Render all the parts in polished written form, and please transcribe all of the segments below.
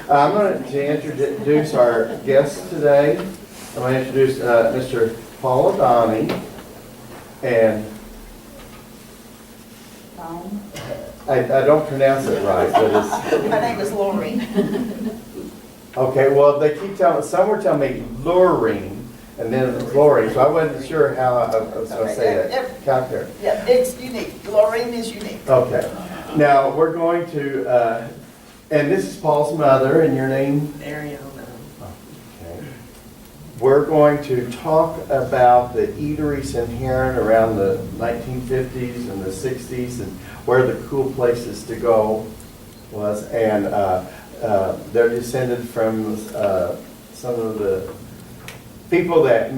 I'm going to introduce our guests today. I'm going to introduce Mr. Paul Adani and I don't pronounce it right, but it's... My name is Lori. Okay, well, they keep telling, some were telling me luring, and then it's Lori, so I wasn't sure how I was going to say that. Count there. Yeah, it's unique. Lorraine is unique. Okay. Now, we're going to, and this is Paul's mother, and your name? Ariana. Okay. We're going to talk about the eateries in Herrin around the 1950s and the 60s, and where the cool places to go was, and they're descended from some of the people that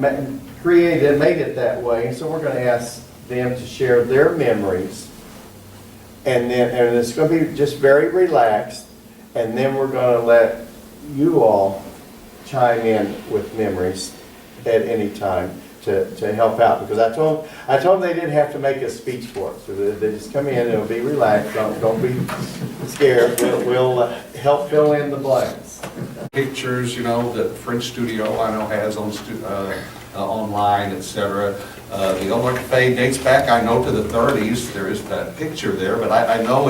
created and made it that way. So we're going to ask them to share their memories, and it's going to be just very relaxed, and then we're going to let you all chime in with memories at any time to help out, because I told them they didn't have to make a speech for it, so they just come in and it'll be relaxed. Don't be scared. We'll help fill in the blanks. Pictures, you know, that French Studio I know has on online, etc. The Illinois Cafe dates back, I know, to the 30s. There is that picture there, but I know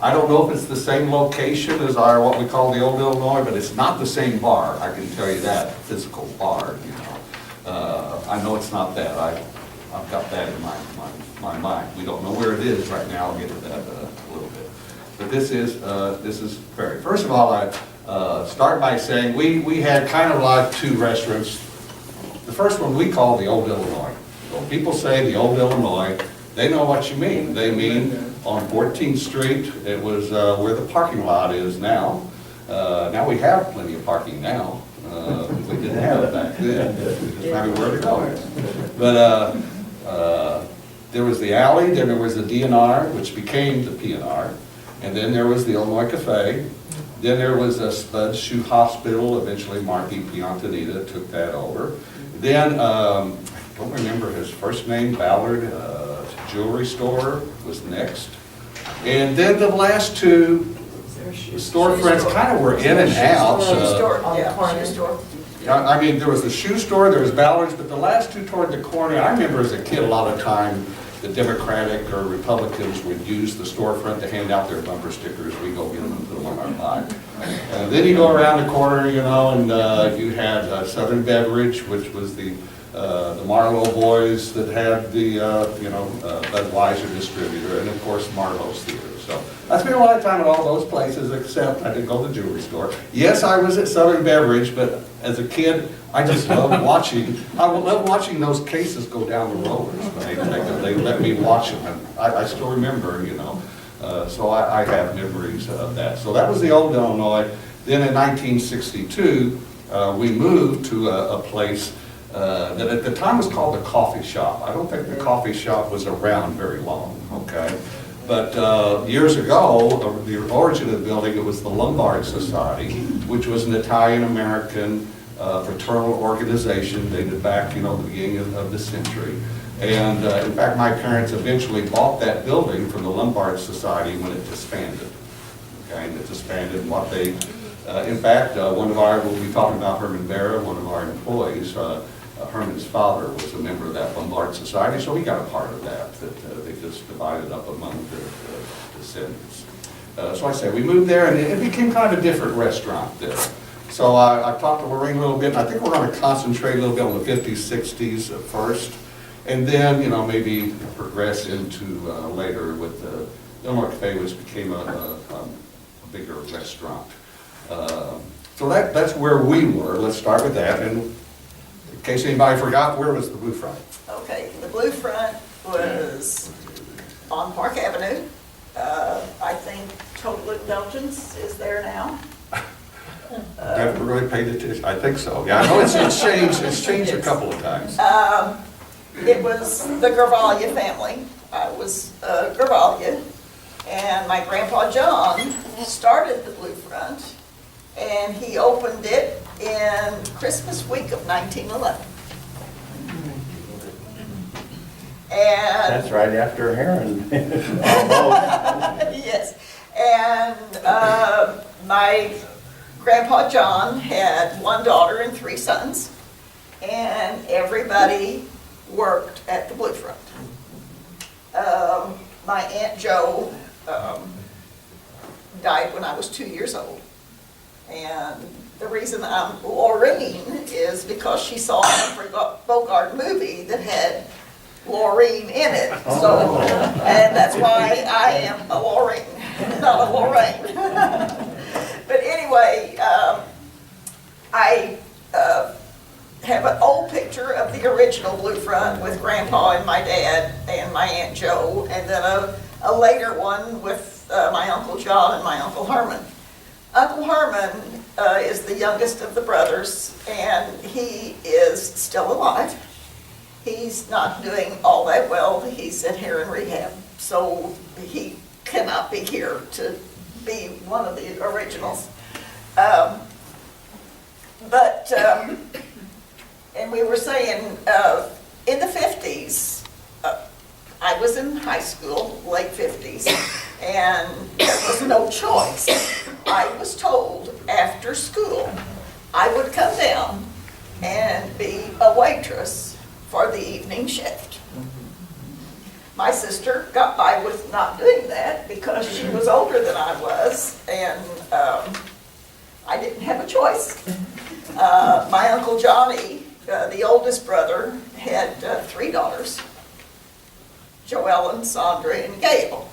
I don't know if it's the same location as our what we call the Old Illinois, but it's not the same bar. I can tell you that, physical bar, you know. I know it's not that. I've got that in my mind. We don't know where it is right now. I'll get to that a little bit. But this is very. First of all, I start by saying we had kind of like two restaurants. The first one we call the Old Illinois. So when people say the Old Illinois, they know what you mean. They mean on 14th Street. It was where the parking lot is now. Now we have plenty of parking now. We didn't have it back then. We just had where to go. But there was the alley, then there was the DNR, which became the PNR, and then there was the Illinois Cafe. Then there was a Spud Shoe Hospital. Eventually, Marky Piantanita took that over. Then, I don't remember his first name, Ballard Jewelry Store was next. And then the last two storefronts kind of were in and out. Shoe store. I mean, there was the shoe store, there was Ballard's, but the last two toward the corner, I remember as a kid a lot of time, the Democratic or Republicans would use the storefront to hand out their bumper stickers. We go get them and put them on our bike. And then you go around the corner, you know, and you had Southern Beverage, which was the Marlowe boys that had the, Budweiser distributor, and of course Marlowe's Theater. So I spent a lot of time at all those places, except I didn't go to the jewelry store. Yes, I was at Southern Beverage, but as a kid, I just loved watching. I loved watching those cases go down the rollers when they let me watch them. And I still remember, you know. So I have memories of that. So that was the Old Illinois. Then in 1962, we moved to a place that at the time was called the Coffee Shop. I don't think the coffee shop was around very long, okay? But years ago, the origin of the building, it was the Lombard Society, which was an Italian-American fraternal organization dated back, you know, the beginning of the century. And in fact, my parents eventually bought that building from the Lombard Society when it disbanded. Okay, and it disbanded and what they, in fact, we'll be talking about Herman Barra, one of our employees, Herman's father was a member of that Lombard Society, so he got a part of that they just divided up among the descendants. So I say we moved there, and it became kind of a different restaurant there. So I talked to Lorraine a little bit, and I think we're going to concentrate a little bit on the 50s, 60s first, and then, you know, maybe progress into later with the Illinois Cafe, which became a bigger restaurant. So that's where we were. Let's start with that. And in case anybody forgot, where was the Blue Front? Okay, the Blue Front was on Park Avenue. I think Total Indulgence is there now. Never really paid attention. I think so. Yeah, I know it's changed. It's changed a couple of times. It was the Gervalia family. I was Gervalia, and my grandpa John started the Blue Front, and he opened it in Christmas week of 1911. And That's right after Herrin. yes, and my Grandpa John had one daughter and 3 sons, and everybody worked at the Blue Front. My Aunt Jo died when I was 2 years old. And the reason I'm Laureen is because she saw a Humphrey Bogart movie that had Laureen in it. So, and that's why I am a Laureen, not a Lorraine. But anyway, I have an old picture of the original Blue Front with Grandpa and my dad and my Aunt Jo, and then a later one with my Uncle John and my Uncle Herman. Uncle Herman is the youngest of the brothers, and he is still alive. He's not doing all that well. He's at Herrin Rehab, so he cannot be here to be one of the originals. And we were saying, in the 50s, I was in high school, late 50s, and there was no choice. I was told after school I would come down and be a waitress for the evening shift. My sister got by with not doing that because she was older than I was, and I didn't have a choice. My Uncle Johnny, the oldest brother, had 3 daughters, Joellen, Sandra, and Gail.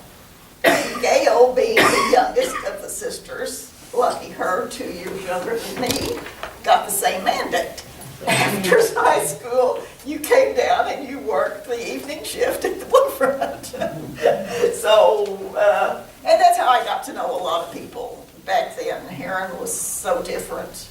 Gail, being the youngest of the sisters, lucky her, 2 years younger than me, got the same mandate. After high school, you came down and you worked the evening shift at the Blue Front. So, and that's how I got to know a lot of people. Back then, Herrin was so different.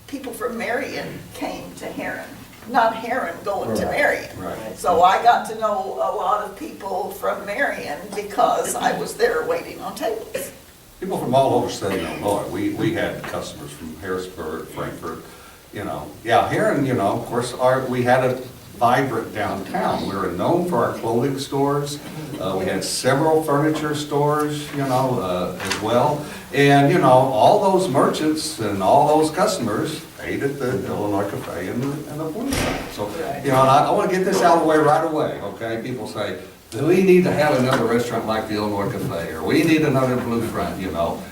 People from Marion came to Herrin, not Herrin going to Marion. Right. So I got to know a lot of people from Marion because I was there waiting on tables. People from all over Southern Illinois. We had customers from Harrisburg, Frankfort, you know. Yeah, Herrin, you know, of course, we had a vibrant downtown. We were known for our clothing stores. We had several furniture stores, you know, as well. And, you know, all those merchants and all those customers ate at the Illinois Cafe and the Blue Front. So, you know, and I want to get this out of the way right away, okay? People say, we need to have another restaurant like the Illinois Cafe, or we need another Blue Front, you know.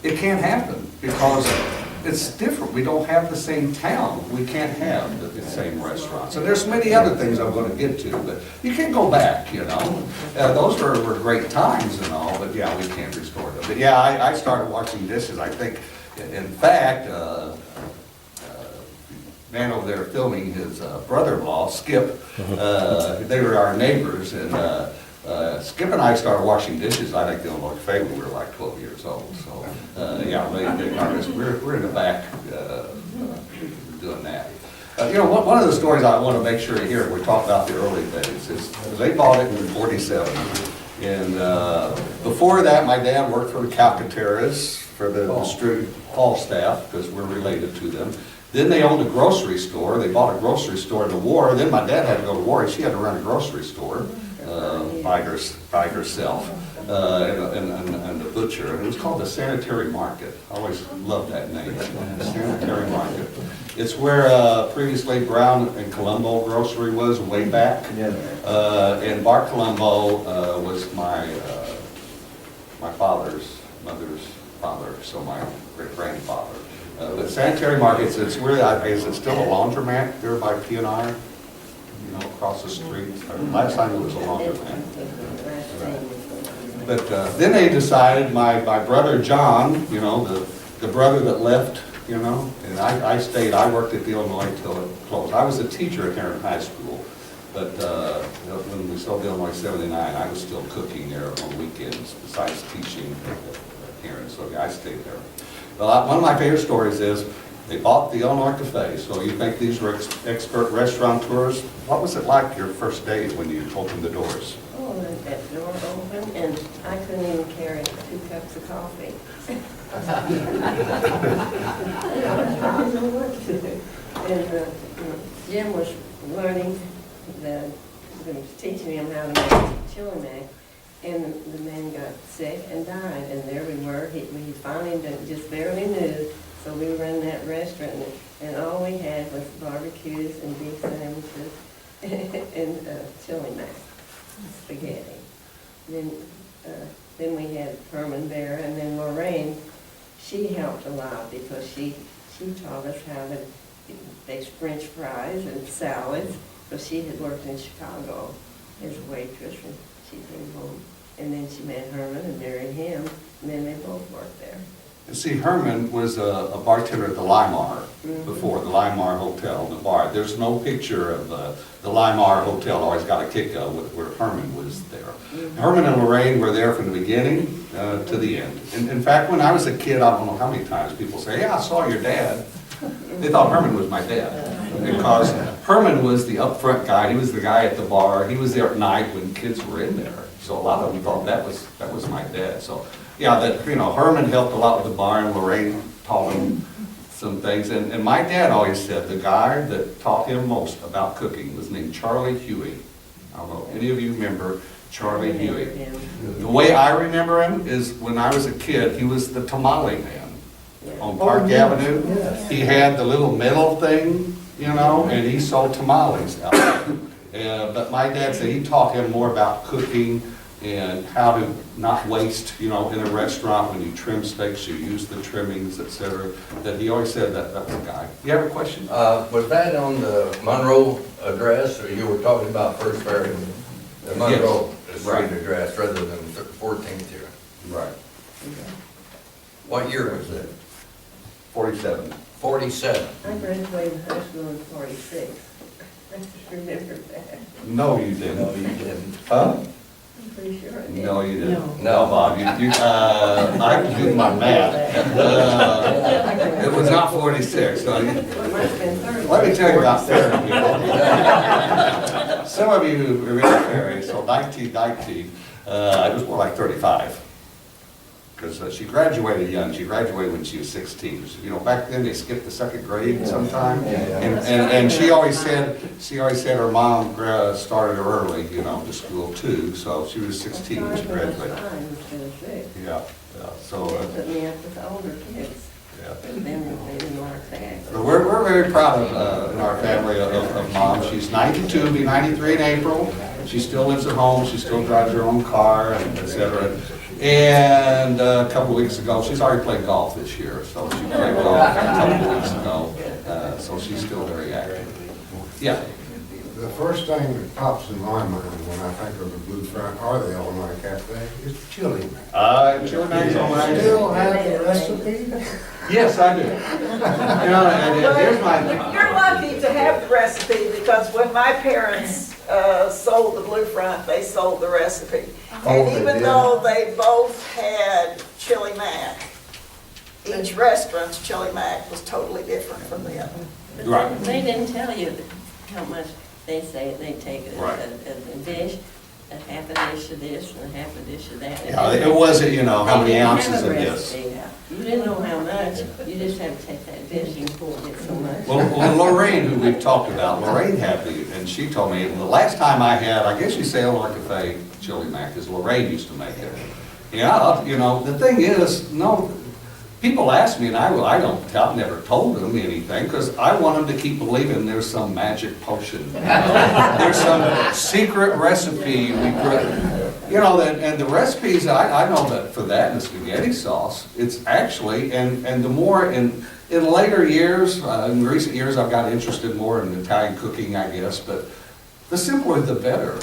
It can't happen because it's different. We don't have the same town. We can't have the same restaurants. And there's many other things I'm going to get to, but you can't go back, you know. Those were great times and all, but yeah, we can't restore them. But yeah, I started washing dishes, I think, in fact, man over there filming his brother-in-law, Skip, they were our neighbors, and Skip and I started washing dishes, I think, the Illinois Cafe when we were like 12 years old. So, yeah, we're in the back doing that. You know, one of the stories I want to make sure you hear, we talk about the early days, is they bought it in '47. And before that, my dad worked for the Calcaterras, for the distributed Falstaff, because we're related to them. Then they owned a grocery store. They bought a grocery store in the war. Then my dad had to go to war, and she had to run a grocery store by herself, and the butcher. And it was called the Sanitary Market. I always loved that name, Sanitary Market. It's where previously Brown and Colombo Grocery was way back. And Bart Colombo was my mother's father, so my great-grandfather. But Sanitary Markets, it's where, is it still a laundromat there by P&I? You know, across the street? Last time it was a laundromat. But then they decided, my brother John, you know, the brother that left, you know, and I stayed, I worked at the Illinois till it closed. I was a teacher at Herrin High School, but when we sold the Illinois 79, I was still cooking there on weekends besides teaching at Herrin, so yeah, I stayed there. Well, one of my favorite stories is they bought the Illinois Cafe. So you think these were expert restaurateurs? What was it like your first day when you opened the doors? Oh, that door opened and I couldn't even carry 2 cups of coffee. I didn't know what to do. And Jim was learning, he was teaching him how to make chili mac. And the man got sick and died, and there we were, we finally just barely knew, so we were in that restaurant, and all we had was barbecues and beef sandwiches and chili mac, spaghetti. Then we had Herman there, and then Lorraine, she helped a lot because she taught us how to make French fries and salads, because she had worked in Chicago as a waitress, and she came home. And then she met Herman and married him, and then they both worked there. And see, Herman was a bartender at the Limar before, the Limar Hotel, the bar. There's no picture of the Limar Hotel, always got a kick of where Herman was there. Herman and Lorraine were there from the beginning to the end. In fact, when I was a kid, I don't know how many times people say, yeah, I saw your dad. They thought Herman was my dad, because Herman was the upfront guy. He was the guy at the bar. He was there at night when kids were in there. So a lot of them thought that was my dad. So yeah, Herman helped a lot with the bar, and Lorraine taught him some things. And my dad always said the guy that taught him most about cooking was named Charlie Huey. I don't know if any of you remember Charlie Huey. The way I remember him is when I was a kid, he was the tamale man on Park Avenue. He had the little metal thing, and he sold tamales out there. But my dad said he taught him more about cooking and how to not waste, in a restaurant. When you trim steaks, you use the trimmings, etc. That he always said that's the guy. You have a question? Was that on the Monroe address, or you were talking about First Ferry? The Monroe street address rather than 14th here. Right. What year was it? 47. 47. I graduated high school in 46. I just remember that. No, you didn't. No, you didn't. Huh? I'm pretty sure I did. No, you didn't. No. Bob, I can do my math. It was not 46. So It must have been 30. let me tell you about Ferry, people. Some of you who remember Ferry, so 1990, I was more like 35. Because she graduated young. She graduated when she was 16. Back then they skipped the second grade sometime. And she always said her mom started her early, to school too. So she was 16 when she graduated. Yeah. So. They put me up with older kids. Yeah. And then they didn't like that. So we're very proud of, in our family, of Mom. She's 92, be 93 in April. She still lives at home. She still drives her own car, and et cetera. And a couple of weeks ago, she's already played golf this year, so she played golf a couple of weeks ago. So she's still very active. Yeah. The first thing that pops in my mind when I think of the Blue Front or the Illinois Cafe is chili mac. Chili mac's on my Still have the recipe? Yes, I do. And here's my. You're lucky to have the recipe, because when my parents sold the Blue Front, they sold the recipe. And they even did? though they both had chili mac, each restaurant's chili mac was totally different from the other. But Right. they didn't tell you how much they say they take Right. a dish, a half a dish of this and a half a dish of that. Yeah, it wasn't, how many They didn't have ounces a of this. recipe. You didn't know how much, you just had to take that dish and get so much. Well, Lorraine, who we've talked about, Lorraine had and she told me, the last time I had, I guess you say Illinois Cafe chili mac, because Lorraine used to make it. Yeah, the thing is, no, people ask me, and I've never told them anything, because I want them to keep believing there's some magic potion. There's some secret recipe we put, and the recipes, I know that for that and the spaghetti sauce, it's actually, and the more in later years, in recent years, I've got interested more in Italian cooking, I guess, but the simpler the better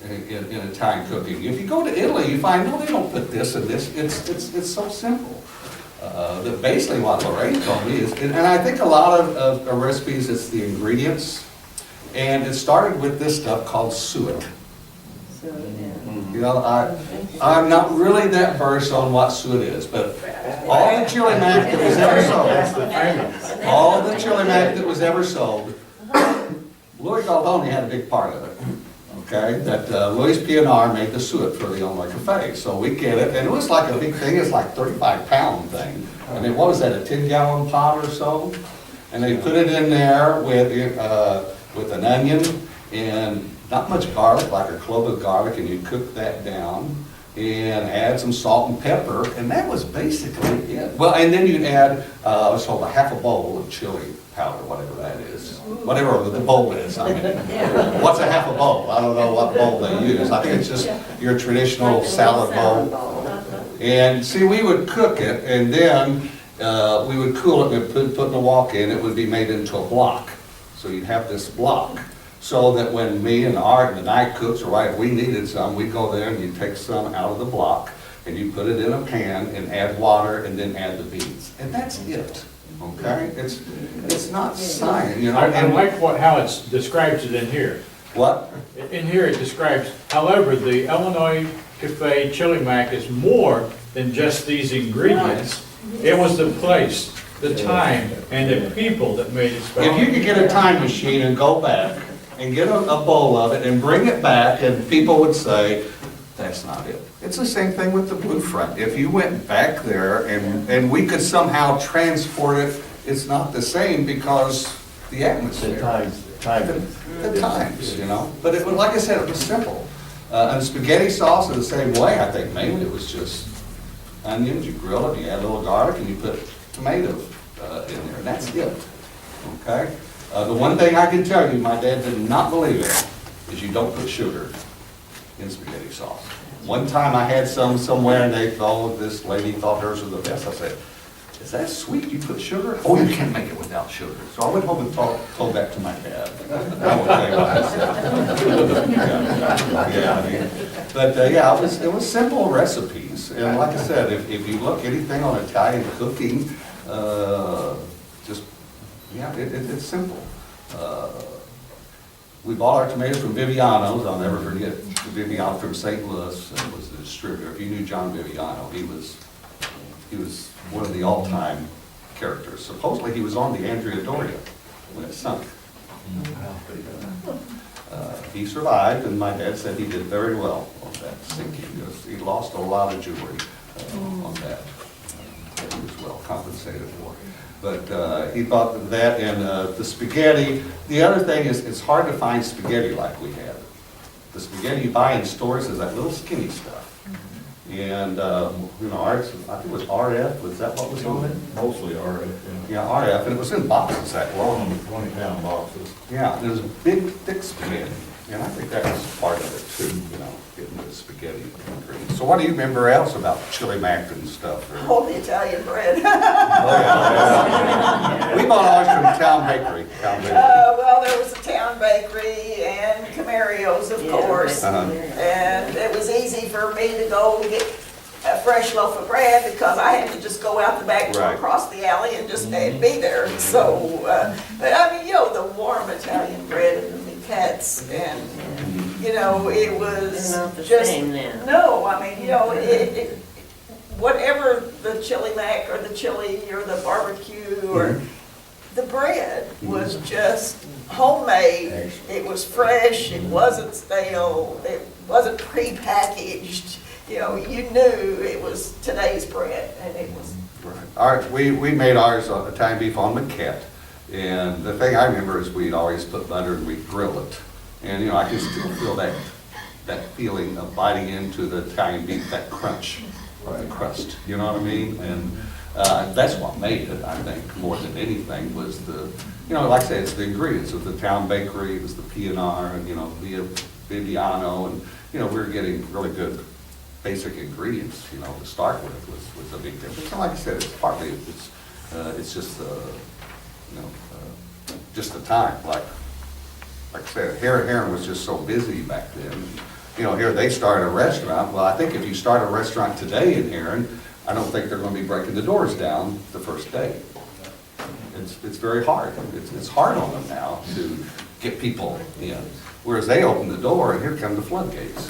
in Italian cooking. If you go to Italy, you find, no, they don't put this and this, it's so simple. That basically what Lorraine told me is, and I think a lot of recipes, it's the ingredients, and it started with this stuff called suet. So, yeah. I'm not really that versed on what suet is, but all the chili mac that was ever sold, all the chili mac that was ever sold, Louis Goldoni had a big part of it. Okay, that Louis P&R made the suet for the Illinois Cafe. So we get it, and it was like a big thing. It's like 35-pound thing. I mean, what was that, a 10-gallon pot or so? And they put it in there with an onion and not much garlic, like a clove of garlic, and you cook that down. and add some salt and pepper, and that was basically it. Well, and then you'd add, what's called a half a bowl of chili powder, whatever that is. Whatever the bowl is, I mean. What's a half a bowl? I don't know what bowl they use. I think it's just your traditional salad bowl. And see, we would cook it, and then we would cool it, and put in a walk-in, it would be made into a block. So you'd have this block, so that when me and Art and the night cooks, or if we needed some, we'd go there and you'd take some out of the block, and you put it in a pan and add water, and then add the beans. And that's it, okay? It's not science, you know? I and like how it describes it in here. What? In here it describes, however, the Illinois Cafe Chili Mac is more than just these ingredients. It was the place, the time, and the people that made it special. If you could get a time machine and go back and get a bowl of it and bring it back, and people would say, that's not it. It's the same thing with the Blue Front. If you went back there and we could somehow transport it, it's not the same because the atmosphere. The times, you know. But it was, like I said, it was simple. And spaghetti sauce is the same way. I think mainly it was just onions, you grill it, you add a little garlic, and you put tomato in there, and that's it. Okay? The one thing I can tell you, my dad did not believe in, is you don't put sugar in spaghetti sauce. One time I had some somewhere, and they thought, this lady thought hers was the best. I said, is that sweet? You put sugar? Oh, you can't make it without sugar. So I went home and told that to my dad. I won't tell you what I said. Yeah, I mean, but yeah, it was simple recipes. And like I said, if you look anything on Italian cooking, it's simple. We bought our tomatoes from Viviano's. I'll never forget. Viviano from St. Louis was the distributor. If you knew John Viviano, he was one of the all-time characters. Supposedly he was on the Andrea Doria when it sunk. He survived, and my dad said he did very well on that sinking. He lost a lot of jewelry on that. He was well compensated for. But he thought that, and the spaghetti. The other thing is, it's hard to find spaghetti like we have. The spaghetti you buy in stores is that little skinny stuff. And, you know, I think it was RF, was that what was on it? Mostly RF, Yeah, RF, and it was in boxes that long. 20-pound boxes. Yeah, it was a big, thick spaghetti, and I think that was part of it too, you know, getting the spaghetti ingredients. So what do you remember else about chili mac and stuff? Oh, the Italian bread. We bought ours from Town Bakery. Well, there was a Town Bakery and Camario's, of course. Uh-huh. And it was easy for me to go get a fresh loaf of bread because I had to just go out the back door, Right. across the alley, and just be there. So, but I mean, you know, the warm Italian bread and the cats, and, you know, it was It's not the just. same now. No, I mean, you know, whatever the chili mac or the chili or the barbecue or the bread was just homemade. It was fresh, it wasn't stale, it wasn't prepackaged. You know, you knew it was today's bread, and it was. Right. We made ours Italian beef on maquette, and the thing I remember is we'd always put butter and we'd grill it. And, you know, I can still feel that feeling of biting into the Italian beef, that crunch, the crust, you know what I mean? And that's what made it, I think, more than anything, was the, you know, like I said, it's the ingredients of the Town Bakery, it was the P&R, and, you know, Viviano, and, you know, we were getting really good basic ingredients, you know, to start with, was a big difference. And like I said, it's partly, it's just, you know, just the time, like I said, Herrin was just so busy back then. You know, here they started a restaurant. Well, I think if you start a restaurant today in Herrin, I don't think they're going to be breaking the doors down the first day. It's very hard. It's hard on them now to get people in. Whereas they opened the door and here come the floodgates.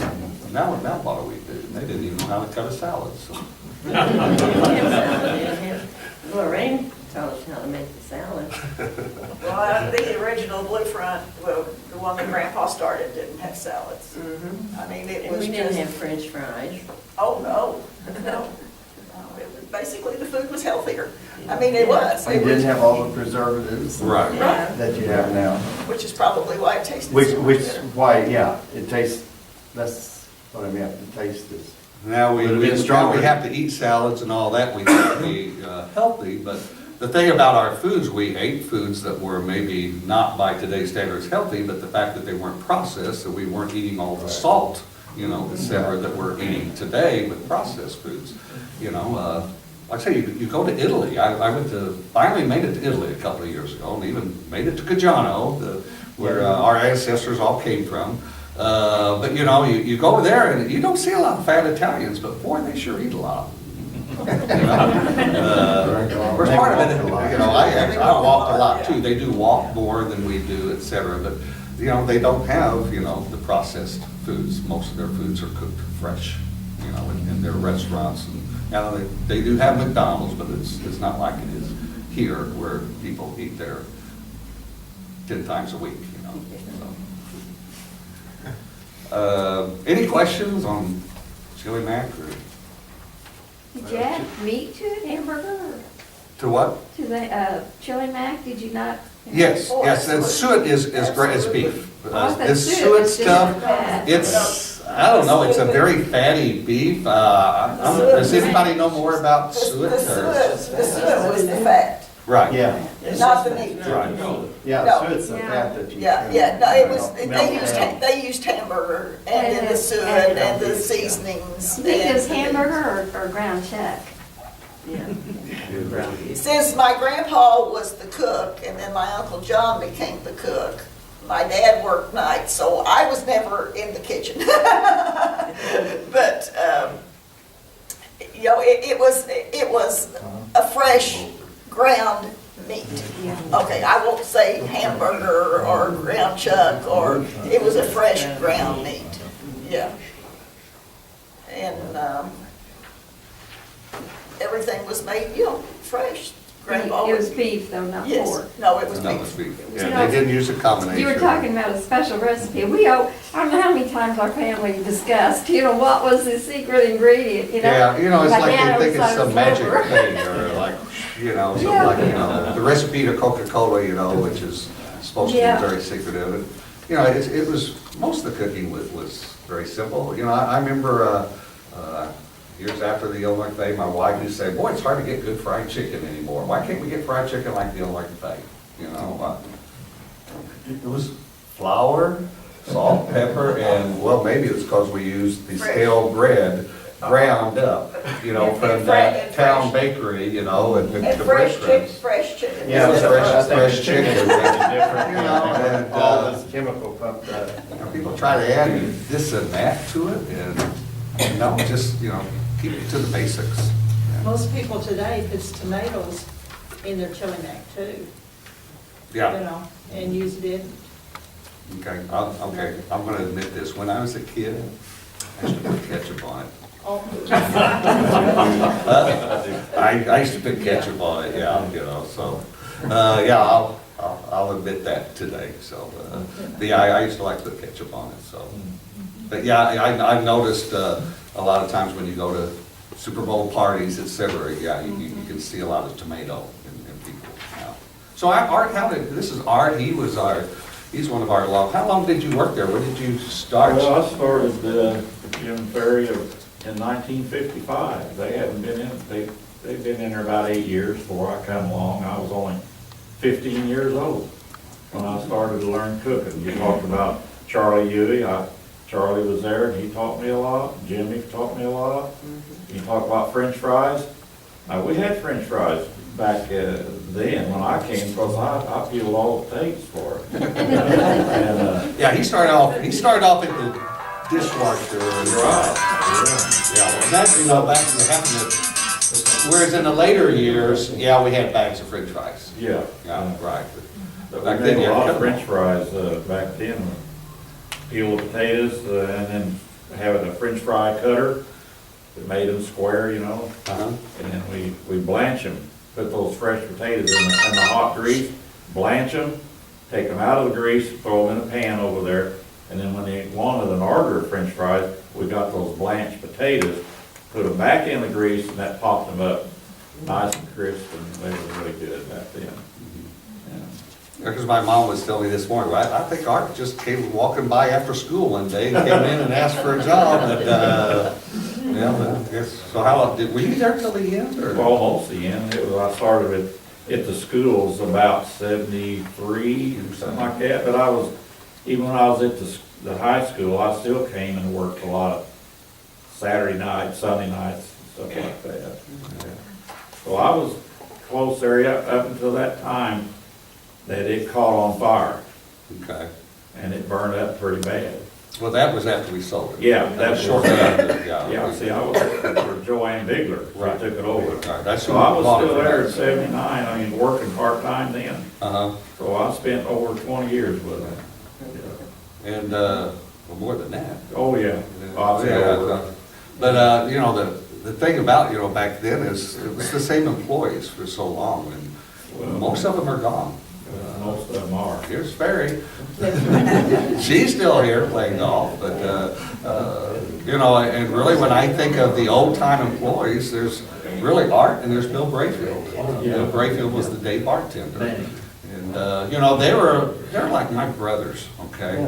Now what do we do? They didn't even know how to cut a salad. So. Lorraine taught us how to make the salad. Well, the original Blue Front, well, the one that Grandpa started, didn't have salads. I mean, it And was we didn't just. have French fries. Oh, no. It was, basically, the food was healthier. I mean, it was. It didn't have all the preservatives Right. Yeah. that you have now. Which is probably why it tasted Which, so much which, better. why, yeah, it tastes, that's what I meant, the taste is. Now we Would've been now stronger. we have to eat salads and all that, we have to be healthy, but the thing about our foods, we ate foods that were maybe not by today's standards healthy, but the fact that they weren't processed, so we weren't eating all the salt, you know, et cetera, that we're eating today with processed foods. You know, like I say, you go to Italy, I finally made it to Italy a couple of years ago, and even made it to Cajano, where our ancestors all came from. But you know, you go over there and you don't see a lot of fat Italians, but boy, they sure eat a lot. You know? Where's part of it, you know, I walked a lot too. They do walk more than we do, et cetera, but you know, they don't have, you know, the processed foods. Most of their foods are cooked fresh, you know, in their restaurants. And now they do have McDonald's, but it's not like it is here where people eat there 10 times a week, you know. So. Any questions on chili mac or Did you add meat to it, hamburger, or to what? to the chili mac? Did you not? Yes, Oh, yes, and absolutely. suet is great as beef. Oh, I thought This suet suet was just stuff, fat. it's, I don't know, it's a very fatty beef. Does anybody know more about suet? The suet was the fat, Right. Yeah, not the meat. Right. yeah, No. so it's the fat that you. Yeah, no, it was, Melt they used hamburger and then the suet and the seasonings. Meat and- is hamburger or ground chuck? Since my grandpa was the cook and then my Uncle John became the cook, my dad worked nights, so I was never in the kitchen. But, you know, it was a fresh ground meat. Okay, I won't say hamburger or ground chuck, or, it was a fresh ground meat, yeah. And, everything was made, you know, fresh. Grandpa It was beef though, not Yes, pork. no, it was No, it's beef. beef. Yeah, they didn't use a combination. You were talking about a special recipe. I don't know how many times our family discussed, you know, what was the secret ingredient, you know? Yeah, you know, it's My like dad they think always it's thought some it was magic liver. thing, or like, you know, something Yeah. like, you know, the recipe to Coca-Cola, you know, which is supposed to Yeah. be very secretive. And, you know, it was, most of the cooking was very simple. You know, I remember years after the Illinois Buffet, my wife used to say, boy, it's hard to get good fried chicken anymore. Why can't we get fried chicken like the Illinois Buffet? You know, it was flour, salt, pepper, and, well, maybe it's because we used the stale bread ground up, you know, from And that fresh. town bakery, you know, and the And fresh breadcrumbs. chicken. Yeah, It's fresh chicken. Different, You know, and, all this chemical pumped up. You know, people try to add this and that to it, and, no, just, you know, keep it to the basics. Most people today puts tomatoes in their chili mac too, you Yeah, know, and use it. okay, I'm gonna admit this, when I was a kid, I used to put ketchup on it. Oh, I used to put ketchup on it, yeah, you know, so, yeah, I'll admit that today, so, yeah, I used to like to put ketchup on it, so. But yeah, I've noticed, a lot of times when you go to Super Bowl parties, et cetera, yeah, you can see a lot of tomato in people now. So Art, this is Art, he's one of our how long did you work there? When did you start? Well, I started Jim Ferry in 1955. They haven't been in, they've been in there about 8 years before I come along. I was only 15 years old when I started to learn cooking. You talked about Charlie Huey. Charlie was there and he taught me a lot. Jimmy taught me a lot. You talk about French fries. We had French fries back then when I came, because I peeled all the potatoes for it. And, Yeah, he started off at the dishwasher. right. Yeah, and that's, you know, back in the whereas in the later years, yeah, we had bags of French fries. Yeah. Yeah, right. But Back we then, made you a had lot to of cut them. French fries back then. Peel the potatoes and then have a French fry cutter that made them square, you know. Uh-huh. And then we blanch them, put those fresh potatoes in the hot grease, blanch them, take them out of the grease, throw them in a pan over there. And then when they wanted an order of French fries, we got those blanched potatoes, put them back in the grease, and that popped them up nice and crisp, and they were really good back then. Yeah. Because my mom was telling me this morning, I think Art just came walking by after school one day and came in and asked for a job, and, you Yeah, well, I guess, so how long, were you there till the end, or? Almost the end. I started at the schools about 73 or something like that, but even when I was at the high school, I still came and worked a lot of Saturday nights, Sunday nights, stuff like that. So I was close there up until that time that it caught on fire, Okay. and it burned up pretty bad. Well, that was after we sold it. Yeah, that was Shortly after, yeah. Yeah, see, I was for Joanne Bigler, so I Right. took it over. Right, that's So who I was bought it still from there at us. 79, I mean, working part-time then. Uh-huh, So I spent over 20 years with them. and, well, more than that. Oh, yeah. I'll say Yeah, over. But, you know, the thing about, you know, back then is, it was the same employees for so long, and most of them are gone. Most of them are. Here's Sperry. She's still here playing golf, but, you know, and really when I think of the old-time employees, there's really Art and there's Bill Brayfield. Bill Brayfield was the day bartender. And, you know, they're like my brothers, okay?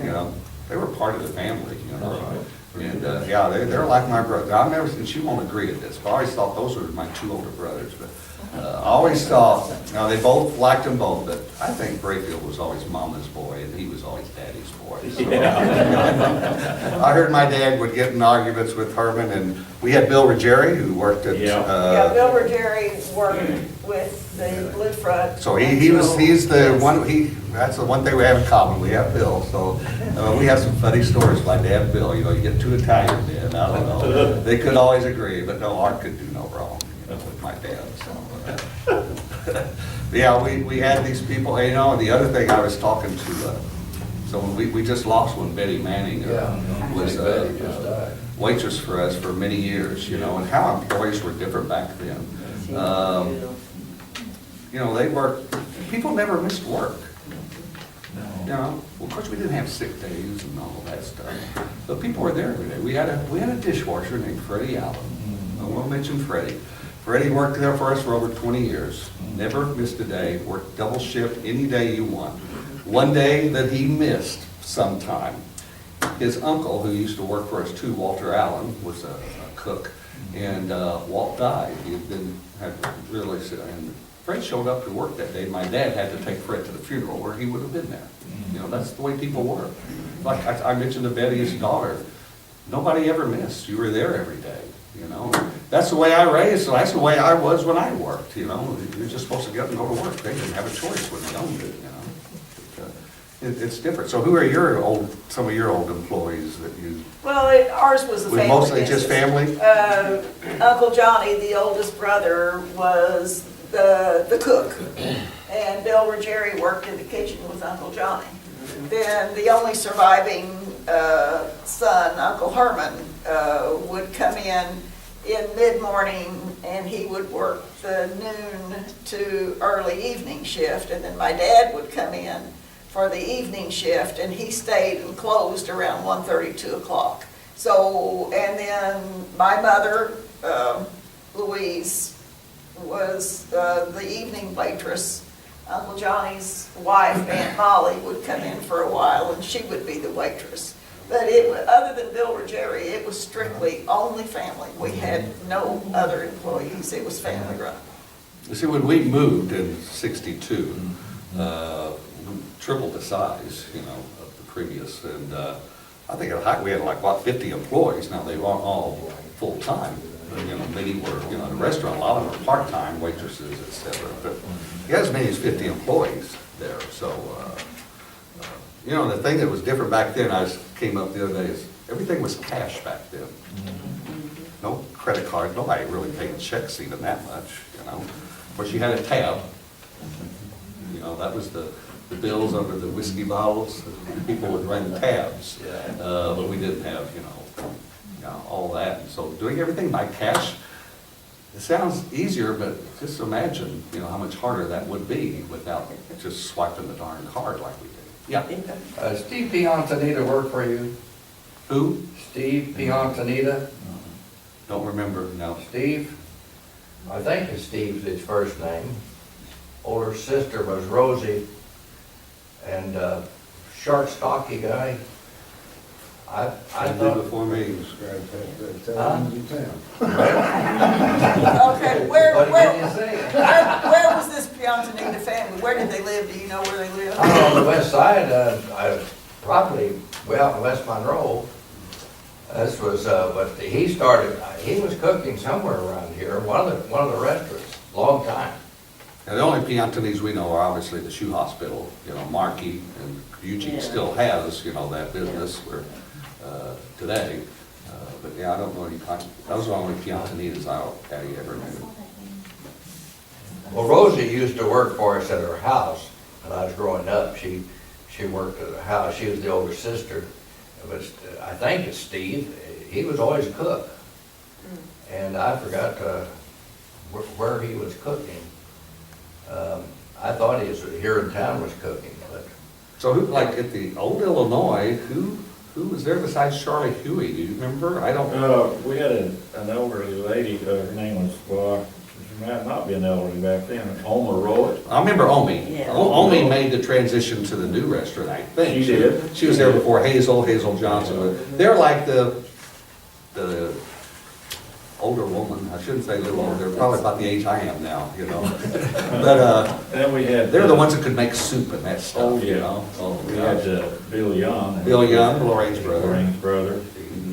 You know, they were part of the family, you know? And, yeah, they're like my brother. I never, and she won't agree with this, but I always thought those were my two older brothers. But I always thought, you know, they both liked them both, but I think Brayfield was always mama's boy and he was always daddy's boy. So, I heard my dad would get in arguments with Herman, and we had Bill Ruggieri who worked at, Yeah, Bill Ruggieri worked with the Blue Front. so he's the one, that's the one thing we have in common, we have Bill, so we have some funny stories, my dad and Bill, you know, you get two Italian men, I don't know, they could always agree, but no, Art could do no wrong, you know, with my dad, so. Yeah, we had these people, you know, and the other thing I was talking to, so we just lost one, Betty Manning, was Betty just died. waitress for us for many years, you know, and how employees were different back then. You know, they worked, people never missed work. You know, well, of course, we didn't have sick days and all that stuff, but people were there every day. We had a dishwasher named Freddie Allen. I won't mention Freddie. Freddie worked there for us for over 20 years. Never missed a day, worked double shift any day you want. One day that he missed sometime, his uncle, who used to work for us too, Walter Allen, was a cook, and Walt died. He had really, and Fred showed up to work that day. My dad had to take Fred to the funeral where he would have been there. You know, that's the way people were. Like I mentioned to Betty's daughter, nobody ever missed. You were there every day, you know. That's the way I raised, so that's the way I was when I worked, you know. You're just supposed to get up and go to work. They didn't have a choice when they owned it, you know. But, it's different. So who are some of your old employees that you? Well, ours was a family Mostly just business. family? Uncle Johnny, the oldest brother, was the cook, and Bill Ruggieri worked in the kitchen with Uncle Johnny. Then the only surviving son, Uncle Herman, would come in mid-morning, and he would work the noon to early evening shift, and then my dad would come in for the evening shift, and he stayed and closed around 1:30, 2 o'clock. So, and then my mother, Louise, was the evening waitress. Uncle Johnny's wife, Aunt Molly, would come in for a while, and she would be the waitress. But other than Bill Ruggieri, it was strictly only family. We had no other employees. It was family run. You see, when we moved in '62, we tripled the size, you know, of the previous, and I think at height we had like, what, 50 employees. Now, they weren't all full-time. You know, many were, you know, in the restaurant, a lot of them were part-time waitresses, et cetera. But you had as many as 50 employees there. So, you know, the thing that was different back then, came up the other day, is everything was cash back then. No credit cards, nobody really paid checks even that much, you know. Of course, you had a tab. You know, that was the bills under the whiskey bottles. People would run tabs, but we didn't have, you know, all that. And so doing everything by cash, it sounds easier, but just imagine, you know, how much harder that would be without just swiping the darn card like we did. Yeah. Steve Piantanita worked for you? Who? Steve Piantanita? Don't remember, no. Steve? I think it's Steve's his first name. Older sister was Rosie, and short, stocky guy. I Did thought, before me. Describe that, towns in town. Okay, what did you say? where was this Piantanita family? Where did they live? Do you know where they lived? On the west side, probably, well, in West Monroe. This was, but he started, he was cooking somewhere around here, one of the restaurants, long time. And the only Piantanese we know are obviously the shoe hospital, you know, Markey, and Eugene Yeah. still has, you know, that business where, today. But yeah, I don't know any, those are the only Piantanitas I ever knew. Well, Rosie used to work for us at her house when I was growing up. She worked at the house, she was the older sister. But I think it's Steve, he was always a cook. And I forgot where he was cooking. I thought he was here in town was cooking, but So who, like at the old Illinois, who was there besides Charlie Huey? Do you remember? I don't. We had an elderly lady, her name was, well, she might not be an elderly back then, Oma Roy. I remember Omi. Yeah. Omi made the transition to the new restaurant, I think. She did. She was there before Hazel Johnson. They're like the older woman, I shouldn't say little older, they're probably about the age I am now, you know. But Then we had. they're the ones that could make soup and that stuff, Oh, you yeah. know. Oh, We had gosh. Bill Young. Bill Young, Lorraine's brother. Lorraine's brother.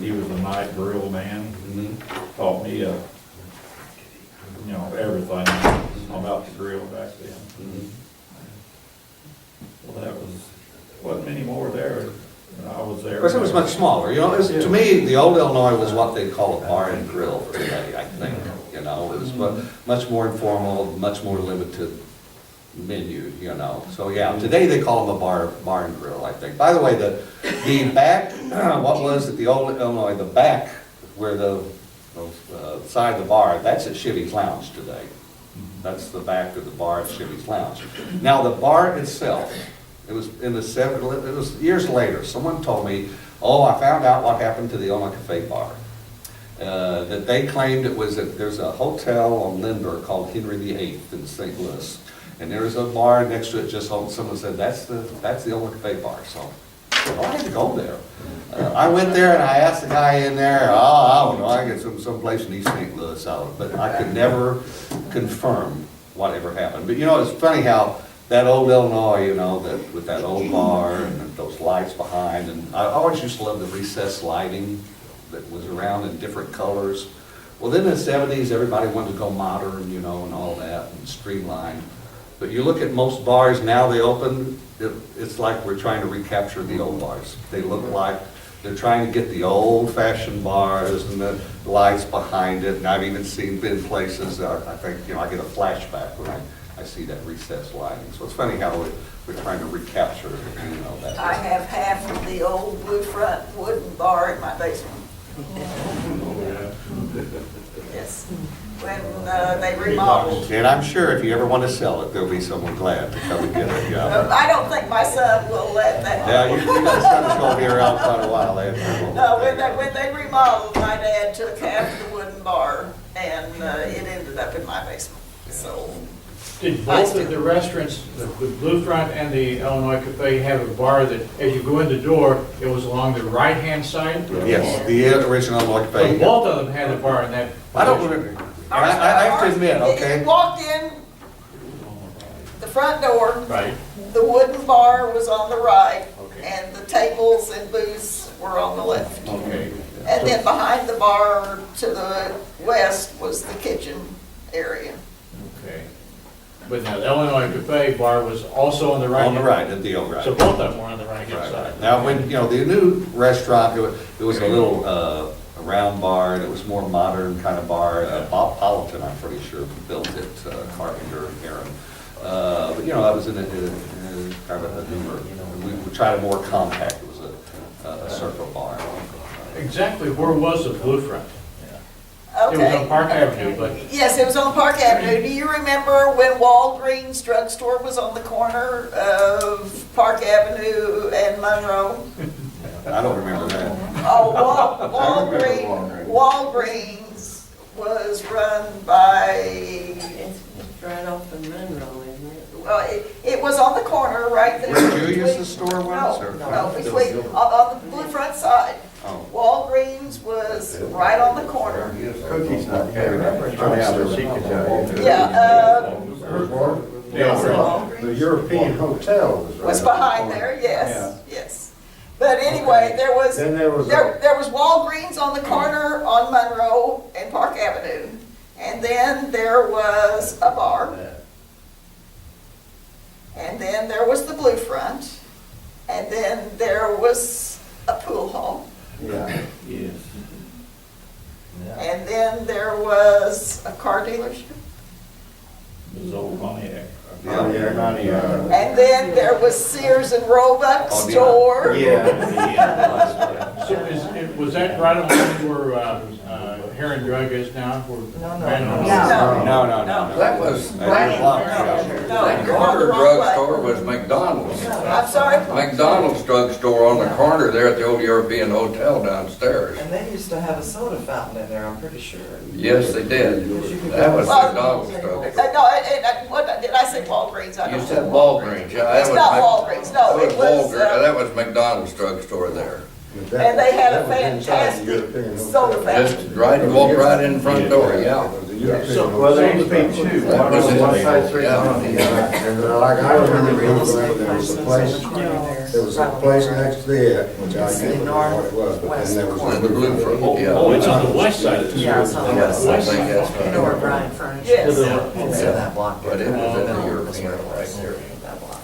He was a night grill man. Mhm. Taught me, you know, everything about the grill back then. Mhm. Well, that wasn't many more there when I was there. Of course, it was much smaller, you know, to me, the old Illinois was what they call a bar and grill today, I think, you know, it was much more informal, much more limited menu, you know, so yeah, today they call them a bar and grill, I think. By the way, the back, what was it, the old Illinois, the back where the side of the bar, that's at Chivy's Lounge today. That's the back of the bar at Chivy's Lounge. Now, the bar itself, it was in the it was years later, someone told me, oh, I found out what happened to the Illinois Cafe bar. That they claimed it was, there's a hotel on Lindbergh called Henry VIII in St. Louis. And there was a bar next to it just opened, someone said, that's the Illinois Cafe bar, so I had to go there. I went there and I asked the guy in there, I don't know, I get someplace in East St. Louis out, but I could never confirm whatever happened. But you know, it's funny how that old Illinois, you know, that with that old bar and those lights behind, and I always used to love the recessed lighting that was around in different colors. Well, then in the 70s, everybody wanted to go modern, you know, and all that, and streamlined. But you look at most bars now they open, it's like we're trying to recapture the old bars. They look like they're trying to get the old-fashioned bars and the lights behind it. And I've even seen in places, I think, you know, I get a flashback when I see that recessed lighting. So it's funny how we're trying to recapture, you know, that. I have half of the old blue front wooden bar in my basement. Yes, when they remodeled. And I'm sure if you ever want to sell it, there'll be someone glad to come and get it, yeah. I don't think my son will let that. Yeah, you got a son that's going to be around quite a while after. No, when they remodeled, my dad took half the wooden bar and it ended up in my basement, so. Did both of the restaurants, the Blue Front and the Illinois Cafe, have a bar that, as you go in the door, it was along the right-hand side? Yes, the original Illinois But Cafe. both of them had a bar in that. I don't remember. I have to admit, okay. You walked in the front door, Right. the wooden bar was on the right, Okay. and the tables and booths were on the left. Okay. And then behind the bar to the west was the kitchen area. Okay. But now, the Illinois Cafe bar was also on the right. On the right, at the old right. So both of them were on the right-hand Right, side. right. Now, when, you know, the new restaurant, it was a little, a round bar, and it was more modern kind of bar. Bob Politan, I'm pretty sure, built it, Carpenter and Herrin. But, you know, that was in a kind of a newer, we tried a more compact, it was a circle bar. Exactly where was the Blue Front? It was Okay. on Park Avenue, but Yes, it was on Park Avenue. Do you remember when Walgreens drugstore was on the corner of Park Avenue and Monroe? I don't remember that. Oh, I remember Walgreens was run by, It's right off of Monroe, isn't it? Well, it was on the corner right there. Where Julius' between- store was, or? No, between, on the blue front side. Oh. Walgreens was right on the corner. Cookie's not here. Yeah, but she could tell you. Yeah, The European Hotel was right. was behind there, yes, yes. But anyway, there was, Then there was there was Walgreens on the corner on Monroe and Park Avenue. And then there was a bar. And then there was the Blue Front. And then there was a pool hall. Yeah. Yes. And then there was a car dealership. It was old Pontiac. And then there was Sears and Roebuck Oh, yeah. store. Yeah. So was that right along where Herrin Drug is now? No. No. That was, Right. that No, corner you're on the wrong way. drugstore was McDonald's. I'm sorry? McDonald's drugstore on the corner there at the old European Hotel downstairs. And they used to have a soda fountain in there, I'm pretty sure. Yes, they did. That was Well, McDonald's drugstore. No, what, did I say Walgreens? I You don't said know. Walgreens, yeah. that It's was not Mc- Walgreens, no, That it was was, Walgreens, that was McDonald's drugstore there. and they had a fantastic soda Just fountain. right, walk right in the front door, yeah. Well, there used to be two, That one was on it. one side, three on the other. And like I remember, there was a place next to it, which I can't remember what it was, but then there was. And the Blue Front, yeah. Oh, it's on the west side of the Yeah, it's on the Yes, west I side. think that's You know where right. Brian Furniture Yes. is? It's in that block. But it was in the European right there. That block.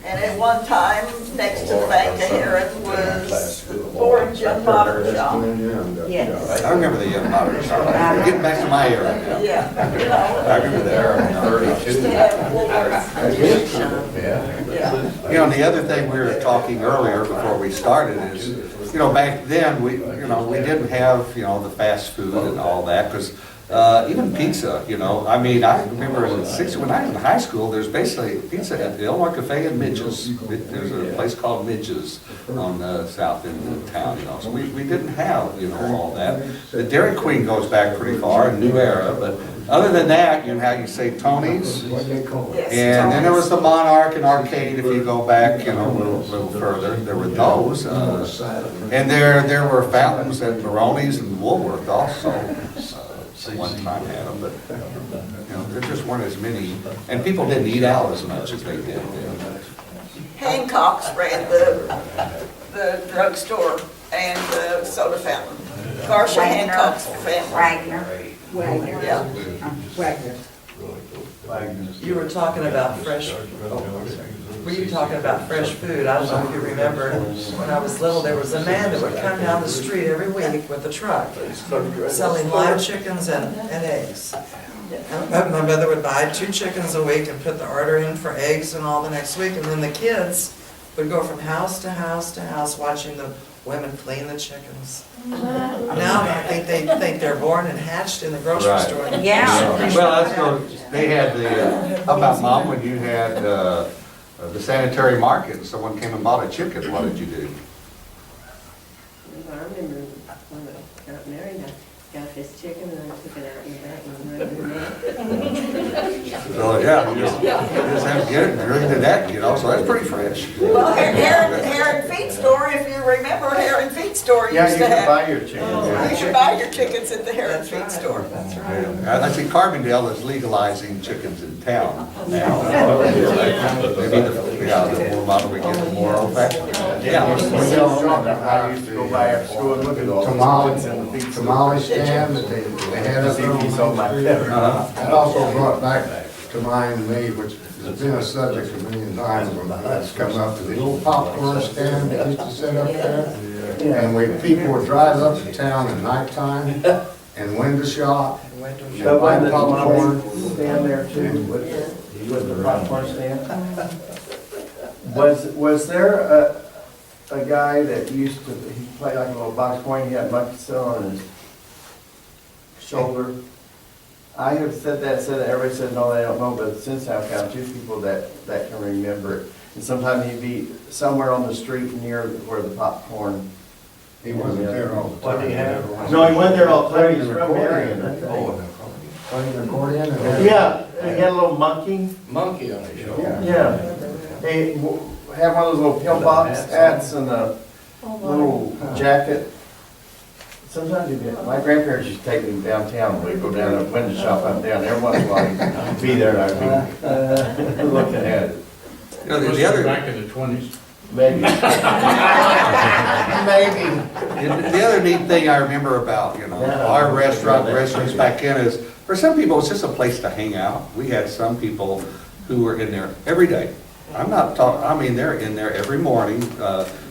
And at one time, next to the Bank of Herrin was Orange and Modern Shop. Yes. I remember the modern shop. Getting back to my era now. Yeah, you know. I remember that. 32. Yeah, Woolworths. Yeah. Yeah. You know, and the other thing we were talking earlier before we started is, you know, back then, we didn't have, the fast food and all that, because even pizza, I mean, I remember in the 60s, when I was in high school, there's basically pizza at the Illinois Cafe in Midge's. There's a place called Midge's on the south end of town, so we didn't have, all that. The Dairy Queen goes back pretty far, a new era, but other than that, you say Tony's. Yes, And then there was the Monarch and Arcade, if you go back, a little further, there were those. And there were fountains at Baroni's and Woolworth also. One time had them, but, there just weren't as many, and people didn't eat out as much as they did then. Hancock's ran the drugstore and the soda fountain. Garcia Hancock's family. Wagner. Yeah. Wagner. You were talking about fresh, were you talking about fresh food? I don't know if you remember, when I was little, there was a man that would come down the street every week with a truck selling live chickens and eggs. And my mother would buy 2 chickens a week and put the order in for eggs and all the next week, and then the kids would go from house to house to house watching the women clean the chickens. Now I think they think they're born and hatched in the grocery Right. store. Yeah. Well, that's good. They had how about Mom, when you had the sanitary market and someone came and bought a chicken, what did you do? I remember when I got married, I got this chicken and I took it out in the back and ruined it. So, yeah, you just have to get it and drink to that, so that's pretty fresh. Well, Herrin Feed Store, if you remember, Herrin Feed Store Yeah, used you to can have. buy your chicken. You should buy your chickens at the Herrin Feed Store. That's right. I think Carbondale is legalizing chickens in town now. Maybe the more model we get, the more old fashioned. Yeah. I used to go by after school and look at all the chickens in the feed. Tamale stand that they had up there on See if he sold my Main Street. pet or not. That also brought back to mind me, which has been a subject a million times when that's come up, the little popcorn stand that used to sit up there. And people would drive up to town at nighttime and window shop and But buy when the popcorn. stand there too, with the popcorn stand. Was there a guy that used to, he played like a little box point, he had much still on his shoulder? I have said that, everybody said, no, they don't know, but since I've found 2 people that can remember it. And sometimes he'd be somewhere on the street near where the popcorn. He wasn't there all the time. What did he have? No, he went there all the time, he was from Marion. Playing accordion and. Yeah, had a little monkey. Monkey on his shoulder. Yeah. He had one of those little pillbox hats and a little jacket. Sometimes he did. My grandparents used to take me downtown. We'd go down to the window shop up down there. Once in a while, he'd be there and I'd be looking at it. You know, Must the have other, been back in the 20s. Maybe. Maybe. the other neat thing I remember about, our restaurants back then is, for some people, it's just a place to hang out. We had some people who were in there every day. I'm not talking, I mean, they're in there every morning.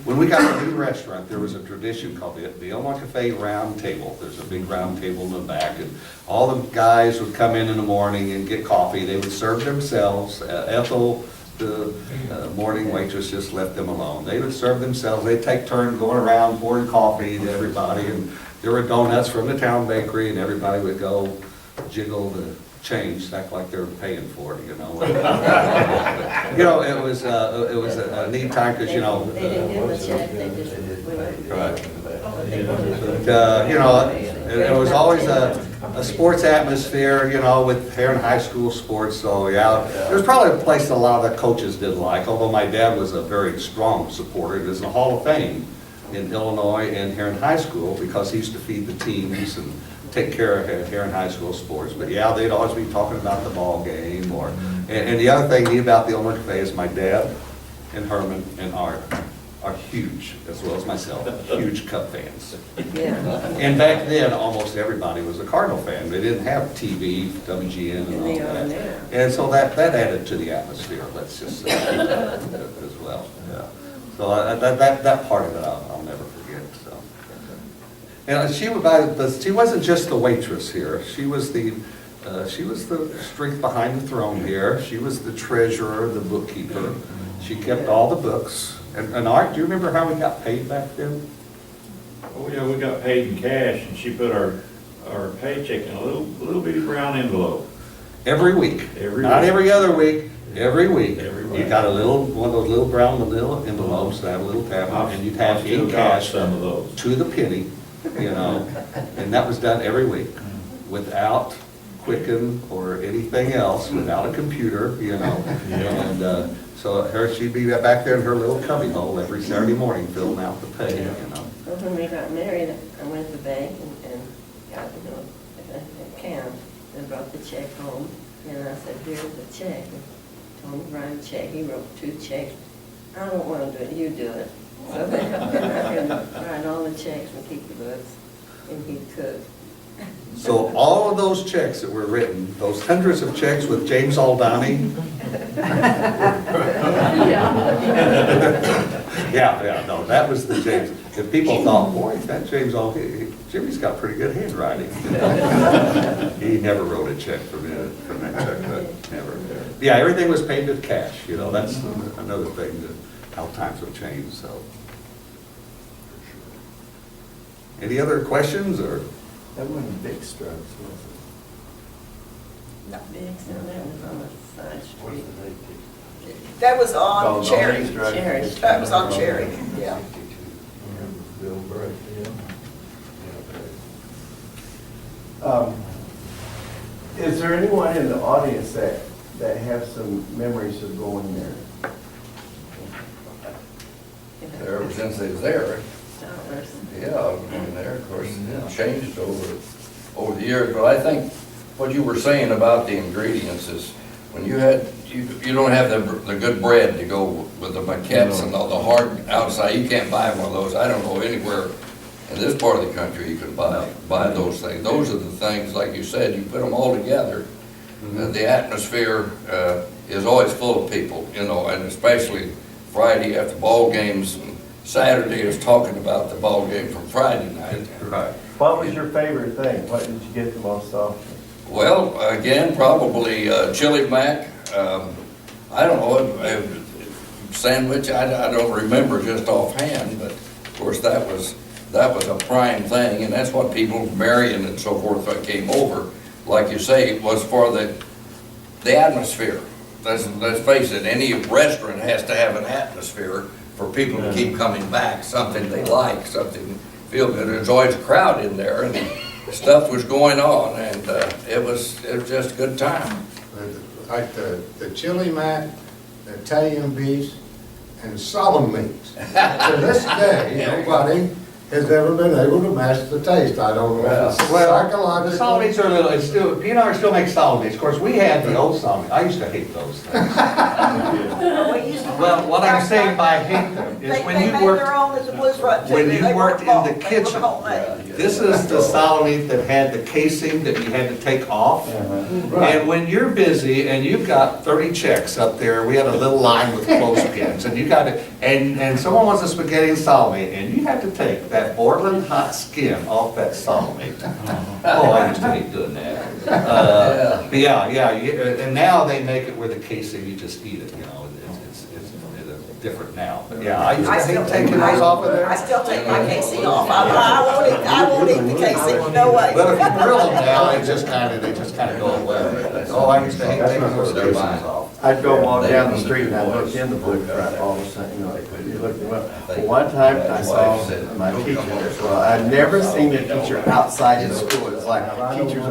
When we got a new restaurant, there was a tradition called the Illinois Cafe Round Table. There's a big round table in the back, and all the guys would come in the morning and get coffee. They would serve themselves. Ethel, the morning waitress, just left them alone. They would serve themselves. They'd take turns going around pouring coffee to everybody, and there were donuts from the town bakery, and everybody would go jiggle the change, act like they were paying for it, It was a neat time because, They didn't give a check, they just went. Right. It was always a sports atmosphere, with Herrin High School sports, so yeah. It was probably a place a lot of the coaches didn't like, although my dad was a very strong supporter. There's in the Hall of Fame in Illinois and Herrin High School because he used to feed the teams and take care of Herrin High School sports. But yeah, they'd always be talking about the ball game and the other thing neat about the Illinois Cafe is my dad and Herman and Art are huge, as well as myself, huge Cub fans. Yeah. And back then, almost everybody was a Cardinal fan. They didn't have TV, WGN, and all And they are that. now. And so that added to the atmosphere, let's just say, as well. Yeah. So that part of it I'll never forget. So. And she wasn't just the waitress here. She was the strength behind the throne here. She was the treasurer, the bookkeeper. She kept all the books. And Art, do you remember how we got paid back then? Oh, yeah, we got paid in cash, and she put our paycheck in a little bitty brown envelope. Every week. Not every other week, every week. You got one of those little brown manila envelopes that have a little tab on it, and you'd have in cash some of those. to the penny, and that was done every week without Quicken or anything else, without a computer, and so she'd be back there in her little cubby hole every Saturday morning filling out the pay, Well, when we got married, I went to the bank and got, an account and brought the check home. And I said, here's the check. And told him to write a check. He wrote 2 checks. I don't want to do it, you do it. So then I could write all the checks and keep the books, and he'd cook. So all of those checks that were written, those hundreds of checks with James Aldani. Yeah, no, that was the James. If people thought, boy, that James Aldani, Jimmy's got pretty good handwriting. He never wrote a check from that checkbook, never. Yeah, everything was paid with cash, that's another thing, how times have changed, so. Any other questions, or? That wasn't big strokes, was Not big, so that was on the side street. That was on Cherry. Cherry. That was on Cherry, yeah. Is there anyone in the audience that have some memories of going there? Ever since they was there, Dollars. yeah, and there, of course, it changed over the years, but I think what you were saying about the ingredients is, when you don't have the good bread to go with the maquettes and all the hard outside, you can't buy one of those. I don't know anywhere in this part of the country you can buy those things. Those are the things, like you said, you put them all together. The atmosphere is always full of people, and especially Friday after ball games, and Saturday is talking about the ball game from Friday night. Right. What was your favorite thing? What did you get the most often? Well, again, probably chili mac. I don't know, sandwich, I don't remember just offhand, but of course that was a prime thing, and that's what people, Marion and so forth, that came over, like you say, was for the atmosphere. Let's face it, any restaurant has to have an atmosphere for people to keep coming back, something they like, something feel good. There's always a crowd in there, and stuff was going on, and it was just a good time. like the chili mac, the Italian beef, and solemn meats. To this day, nobody has ever been able to match the taste. I don't know if it's Well, the psychological. salamis are a little, it's still, P&R still makes salamis. Of course, we had the old salami. I used to hate those things. Well, what I'm saying by hate them is when They you made worked, their own at the Blues Run too. when They you weren't worked in bought. the They were kitchen, homemade. this is the salami that had the casing that you had to take off. And when you're busy and you've got 30 checks up there, we had a little line with clothespins, and you got to, and someone wants a spaghetti and salami, and you have to take that boiling hot skin off that salami. Oh, I used to hate doing that. And now they make it where the casing, you just eat it, you know, it's different now. But yeah, I used to hate taking those off of there. I still take my casing off. I won't eat the casing, no way. But if you grill them now, they just kind of go away. Oh, I used to hate taking those casings off. I'd go walk down the street and I'd look in the blue front all of a sudden, you know, you look them up. Well, one time I saw my teacher, well, I'd never seen a teacher outside in school. It's like teachers,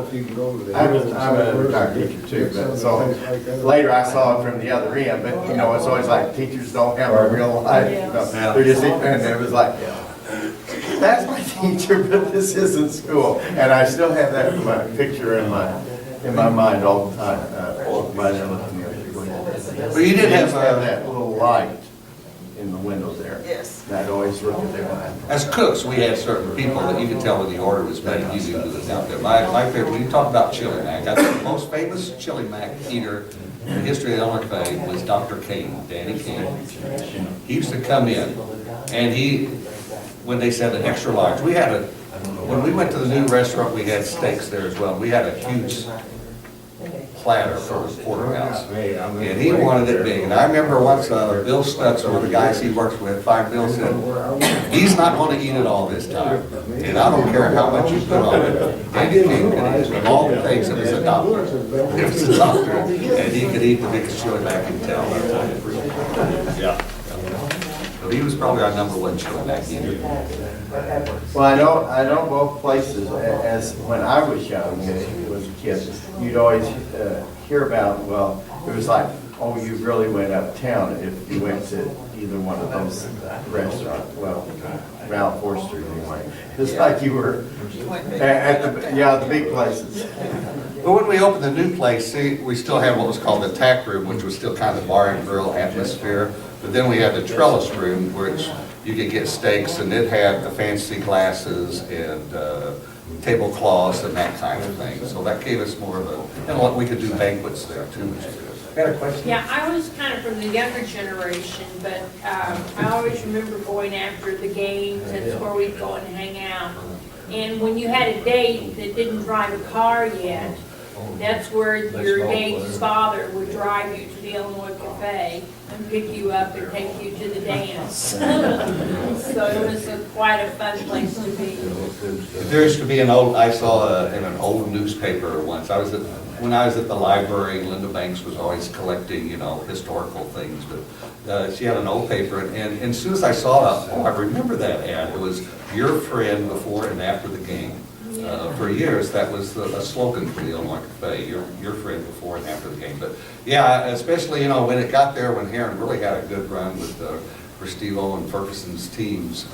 I'm a retired teacher too, but so later I saw it from the other end, but you know, it's always like teachers don't have a real life. You know, they're just, and it was like, that's my teacher, but this isn't school. And I still have that picture in my mind all the time. Right there looking at it. But you did have that little light in the window there. Yes. And I'd always look at them. As cooks, we had certain people that you could tell when the order was made, you knew who was out there. My favorite, when you talk about chili mac, I think the most famous chili mac eater in the history of Illinois Cafe was Dr. Kane, Danny Kane. He used to come in, and when they said an extra large, when we went to the new restaurant, we had steaks there as well. We had a huge platter for the porterhouse, and he wanted it big. And I remember once Bill Stutz, one of the guys he works with, Fire Bill, said, he's not going to eat it all this time, and I don't care how much you put on it. Danny King could eat it. Of all the things, it was a doctor. It was a doctor, and he could eat the biggest chili mac in town. Yeah. But he was probably our #1 chili mac eater. Well, I know both places, as when I was young, was a kid, you'd always hear about, well, it was like, oh, you really went uptown if you went to either one of those restaurants, well, around 4th Street anyway. It's like you were at the big places. But when we opened the new place, see, we still had what was called the tack room, which was still kind of the bar and grill atmosphere. But then we had the trellis room, which you could get steaks, and it had the fancy glasses and tablecloths and that kind of thing. So that gave us more of a, and we could do banquets there too, which is good. Got a question? Yeah, I was kind of from the younger generation, but I always remember going after the games. That's where we'd go and hang out. And when you had a date that didn't drive a car yet, that's where your date's father would drive you to the Illinois Cafe and pick you up and take you to the dance. So it was quite a fun place to be. There used to be I saw in an old newspaper once, when I was at the library, Linda Banks was always collecting, historical things, but she had an old paper, and as soon as I saw it, I remember that ad. It was your friend before and after the game. For years, that was a slogan for the Illinois Cafe, your friend before and after the game. But yeah, especially, when it got there, when Herrin really had a good run with Restivo and Ferguson's teams,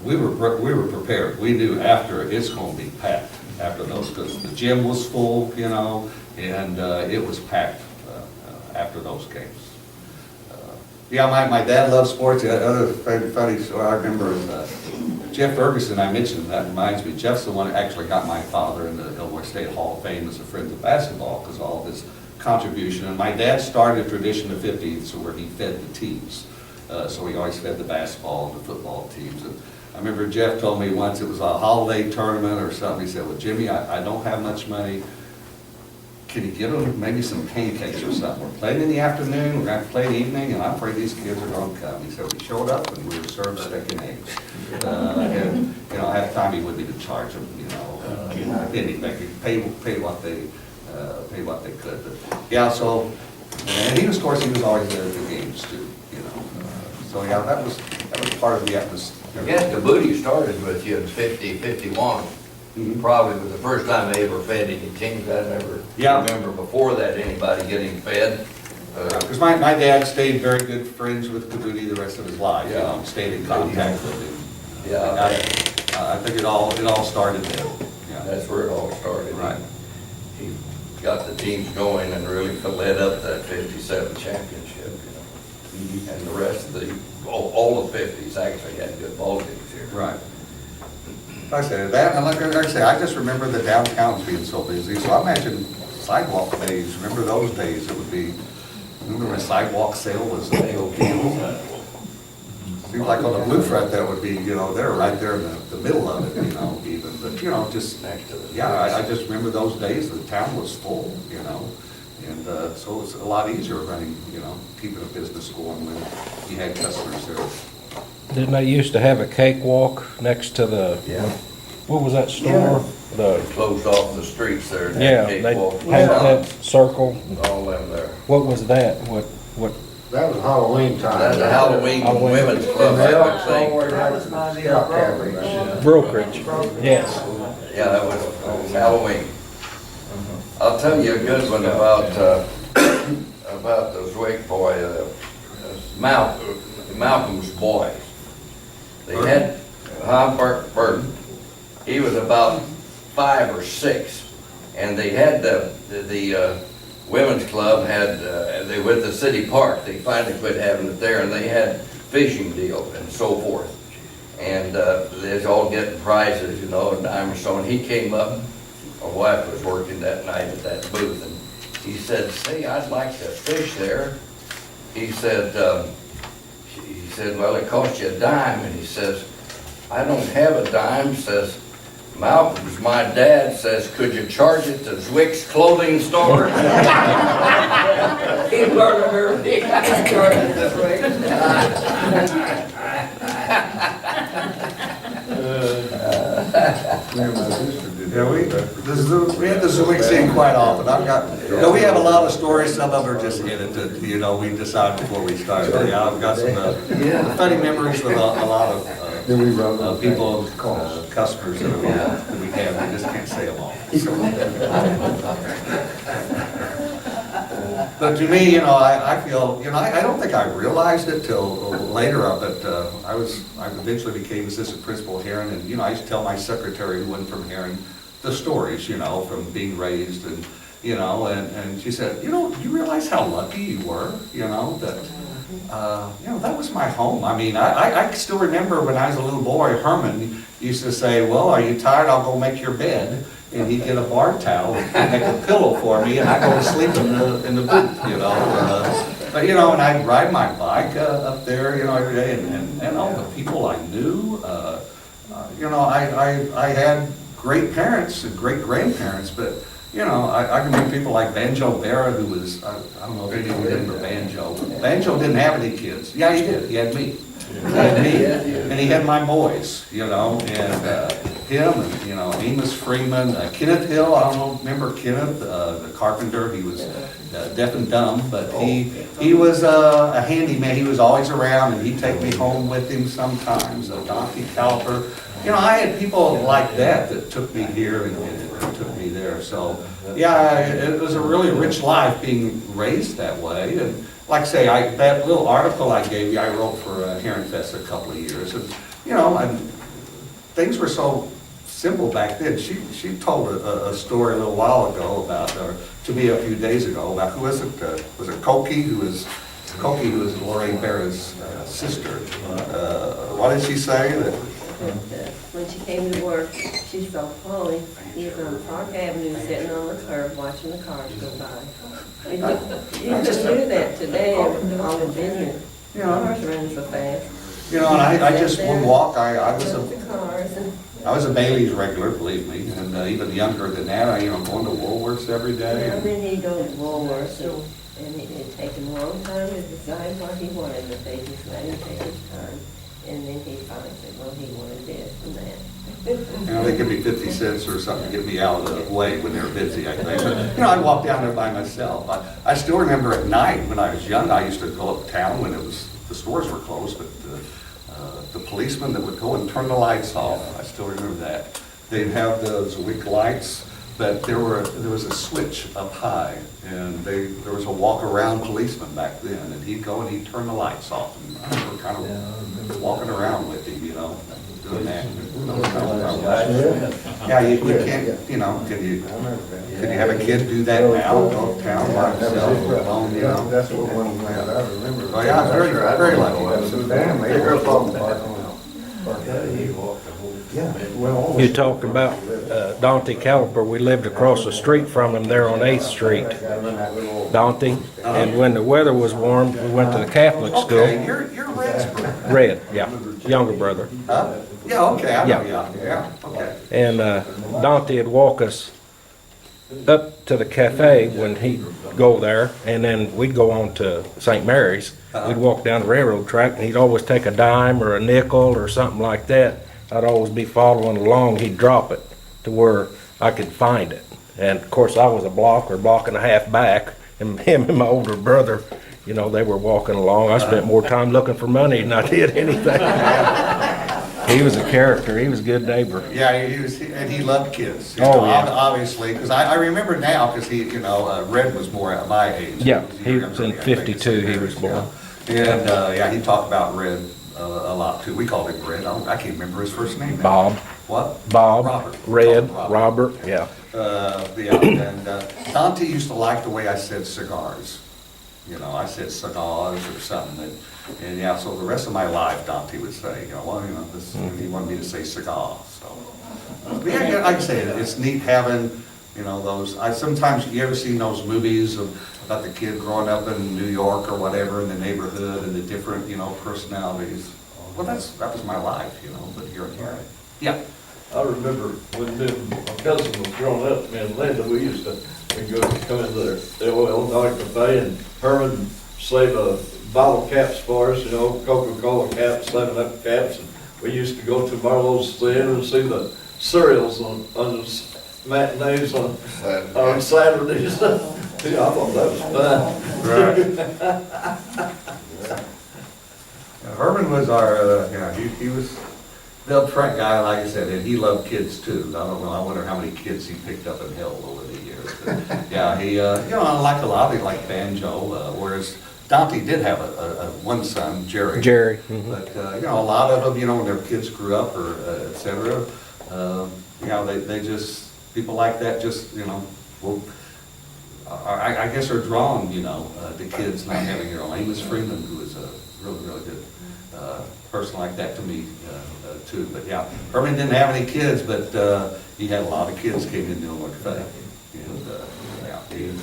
we were prepared. We knew after it's going to be packed after those, because the gym was full, and it was packed after those games. My dad loved sports. The other funny story I remember is Jeff Ferguson. I mentioned that reminds me. Jeff's the one that actually got my father in the Illinois State Hall of Fame as a friend of basketball because of all of his contribution. And my dad started a tradition of 50s where he fed the teams. So he always fed the basketball and the football teams. And I remember Jeff told me once it was a holiday tournament or something. He said, "Well, Jimmy, I don't have much money. Can you give them maybe some pancakes or something? We're playing in the afternoon, we're going to play in the evening, and I'm afraid these kids are going to come." He said, we showed up and we were served steak and eggs. And, half the time he wouldn't even charge them, anything. Pay what they could. But, yeah, so, and he was always there at the games too, So, yeah, that was part of the atmosphere. I guess the booty started with you in 50, 51. probably was the first time they ever fed any teams. I never Yeah. remember before that anybody getting fed. Because my dad stayed very good friends with Caboody the rest of his life, you Yeah. know, stayed in contact with him. Yeah, And I think it all started there. Yeah. that's where it all started. Right. He got the teams going and really led up that 57 championship, you know. And the rest of all the 50s actually had good ball teams here. Right. Like I said, that, and like I say, I just remember the downtowns being so busy, so I imagine sidewalk days, remember those days, it would be, remember when sidewalk sale was a big old deal? Seems like on the blue front, that would be, you know, they're right there in the middle of it, you know, even, but, you know, just, Next to the. yeah, I just remember those days, the town was full, you know, and so it's a lot easier running, you know, keeping a business going when you had customers there. Didn't they used to have a cakewalk next to the, Yeah. what was that store? The, Closed off the streets there. and yeah, had they cakewalk, had that circle. all them there. What was that? What, That was Halloween time. That's a Halloween Halloween. women's club, And they I would also think. were That was by the scout Brokerage. cabbage. brokerage? Yes. Yeah, that was Halloween. I'll tell you a good one about the Zwick boy, Malcolm's boys. They had, Burton, he was about 5 or 6, and they had the women's club had, they went to the city park, they finally quit having it there, and they had fishing deals and so forth. And they was all getting prizes, you know, a dime or so, and he came up, my wife was working that night at that booth, and he said, "Say, I'd like to fish there." He said, well, it cost you a dime, and he says, "I don't have a dime," says, "Malcolm's my dad," says, "Could you charge it to Zwick's clothing store?" He learned her, he started this way. Yeah, we had the Zwick scene quite often. You know, we have a lot of stories, some of them are just edited, you know, we decided before we started. Yeah, I've got some funny memories with a lot of people, customers that we have, we just can't say them all. But to me, you know, I feel, you know, I don't think I realized it till later, but I eventually became assistant principal at Herrin, and, you know, I used to tell my secretary who went from Herrin the stories, you know, from being raised, and, you know, and she said, you know, do you realize how lucky you were, you know, that, you know, that was my home. I mean, I still remember when I was a little boy, Herman used to say, "Well, are you tired? I'll go make your bed." And he'd get a bar towel and make a pillow for me, and I'd go to sleep in the booth, you know. But, you know, and I'd ride my bike up there, you know, every day, and all the people I knew, you know, I had great parents and great grandparents, but, you know, I can meet people like Banjo Barra, who was, I don't know if anyone remember Banjo. Banjo didn't have any kids. Yeah, he did. He had me. He had me, and he had my boys, you know, and him, and, you know, Amos Freeman, Kenneth Hill, I don't know, remember Kenneth, the carpenter, he was deaf and dumb, but he was a handyman, he was always around, and he'd take me home with him sometimes, a donkey caliper. You know, I had people like that took me here and took me there, so, yeah, it was a really rich life being raised that way, and like I say, that little article I gave you, I wrote for Herrin Fest a couple of years, and, you know, things were so simple back then. She told a story a little while ago about, or to me a few days ago, about, who was it? Was it Cokie, who was Lorraine Barra's sister? What did she say? That When she came to work, she saw Paulie, he was on Park Avenue sitting on the curb watching the cars go by. You just do that today on the business. Cars running so fast. You know, and I just would walk, I was a Bailey's regular, believe me, and even younger than that, you know, going to Woolworths every day. And then he'd go to Woolworths, and it'd take him a long time to decide what he wanted, but they just let him take his time. And then he finally said, well, he wanted this and that. You know, they give me 50 cents or something to get me out of the way when they're busy, I think. But, you know, I'd walk down there by myself. I still remember at night when I was young, I used to go uptown when the stores were closed, but the policeman that would go and turn the lights off, I still remember that. they'd have those wick lights, but there was a switch up high, and there was a walk-around policeman back then, and he'd go and he'd turn the lights off, and I remember kind of walking around with him, doing that. Yeah, you can't, can you have a kid do that now, go uptown by himself alone, That's what one of the things I remember. Oh, yeah, very, very lucky. Damn, they were on the park. You talked about Dante Caliper. We lived across the street from him there on 8th Street. Dante, and when the weather was warm, we went to the Catholic school. Okay, you're Red's brother. Red, yeah, younger brother. Yeah, okay, I know, yeah, okay. And Dante would walk us up to the cafe when he'd go there, and then we'd go on to St. Mary's. We'd walk down the railroad track, and he'd always take a dime or a nickel or something like that. I'd always be following along. He'd drop it to where I could find it. And of course, I was a block or block and a half back, and him and my older brother, they were walking along. I spent more time looking for money than I did anything. He was a character. He was a good neighbor. Yeah, he loved kids. Oh, yeah. Obviously, because I remember now, because Red was more at my age. Yeah, he was in 52, he was born. And, he talked about Red a lot too. We called him Red. I can't remember his first name now. Bob. What? Bob. Robert. Red. Robert. Robert, yeah. And Dante used to like the way I said cigars. I said cigars or something. And so the rest of my life, Dante would say, he wanted me to say cigar. So, but yeah, like I say, it's neat having, those. Sometimes you ever seen those movies about the kid growing up in New York or whatever in the neighborhood and the different, personalities. Well, that was my life, but here and here. Yeah. I remember when my cousin was growing up, me and Linda, we'd go come into the old Illinois cafe, and Herrin save a bottle caps for us, Coca-Cola caps, 7-Up caps, and we used to go to Marlowe's Theater and see the cereals on the matinees on Saturdays. Yeah, I thought that was fun. Right. Herman was our, he was the upfront guy, like I said, and he loved kids too. I don't know, I wonder how many kids he picked up and held over the years. But, yeah, he, I liked a lot of, like banjo, whereas Dante did have one son, Jerry. Jerry. Mm-hmm. But, a lot of them, when their kids grew up or et cetera, they just, people like that just, I guess are drawn, to kids not having their own. Amos Freeman, who was a really, really good person like that to me, too. But yeah, Herman didn't have any kids, but he had a lot of kids came into Illinois Cafe. And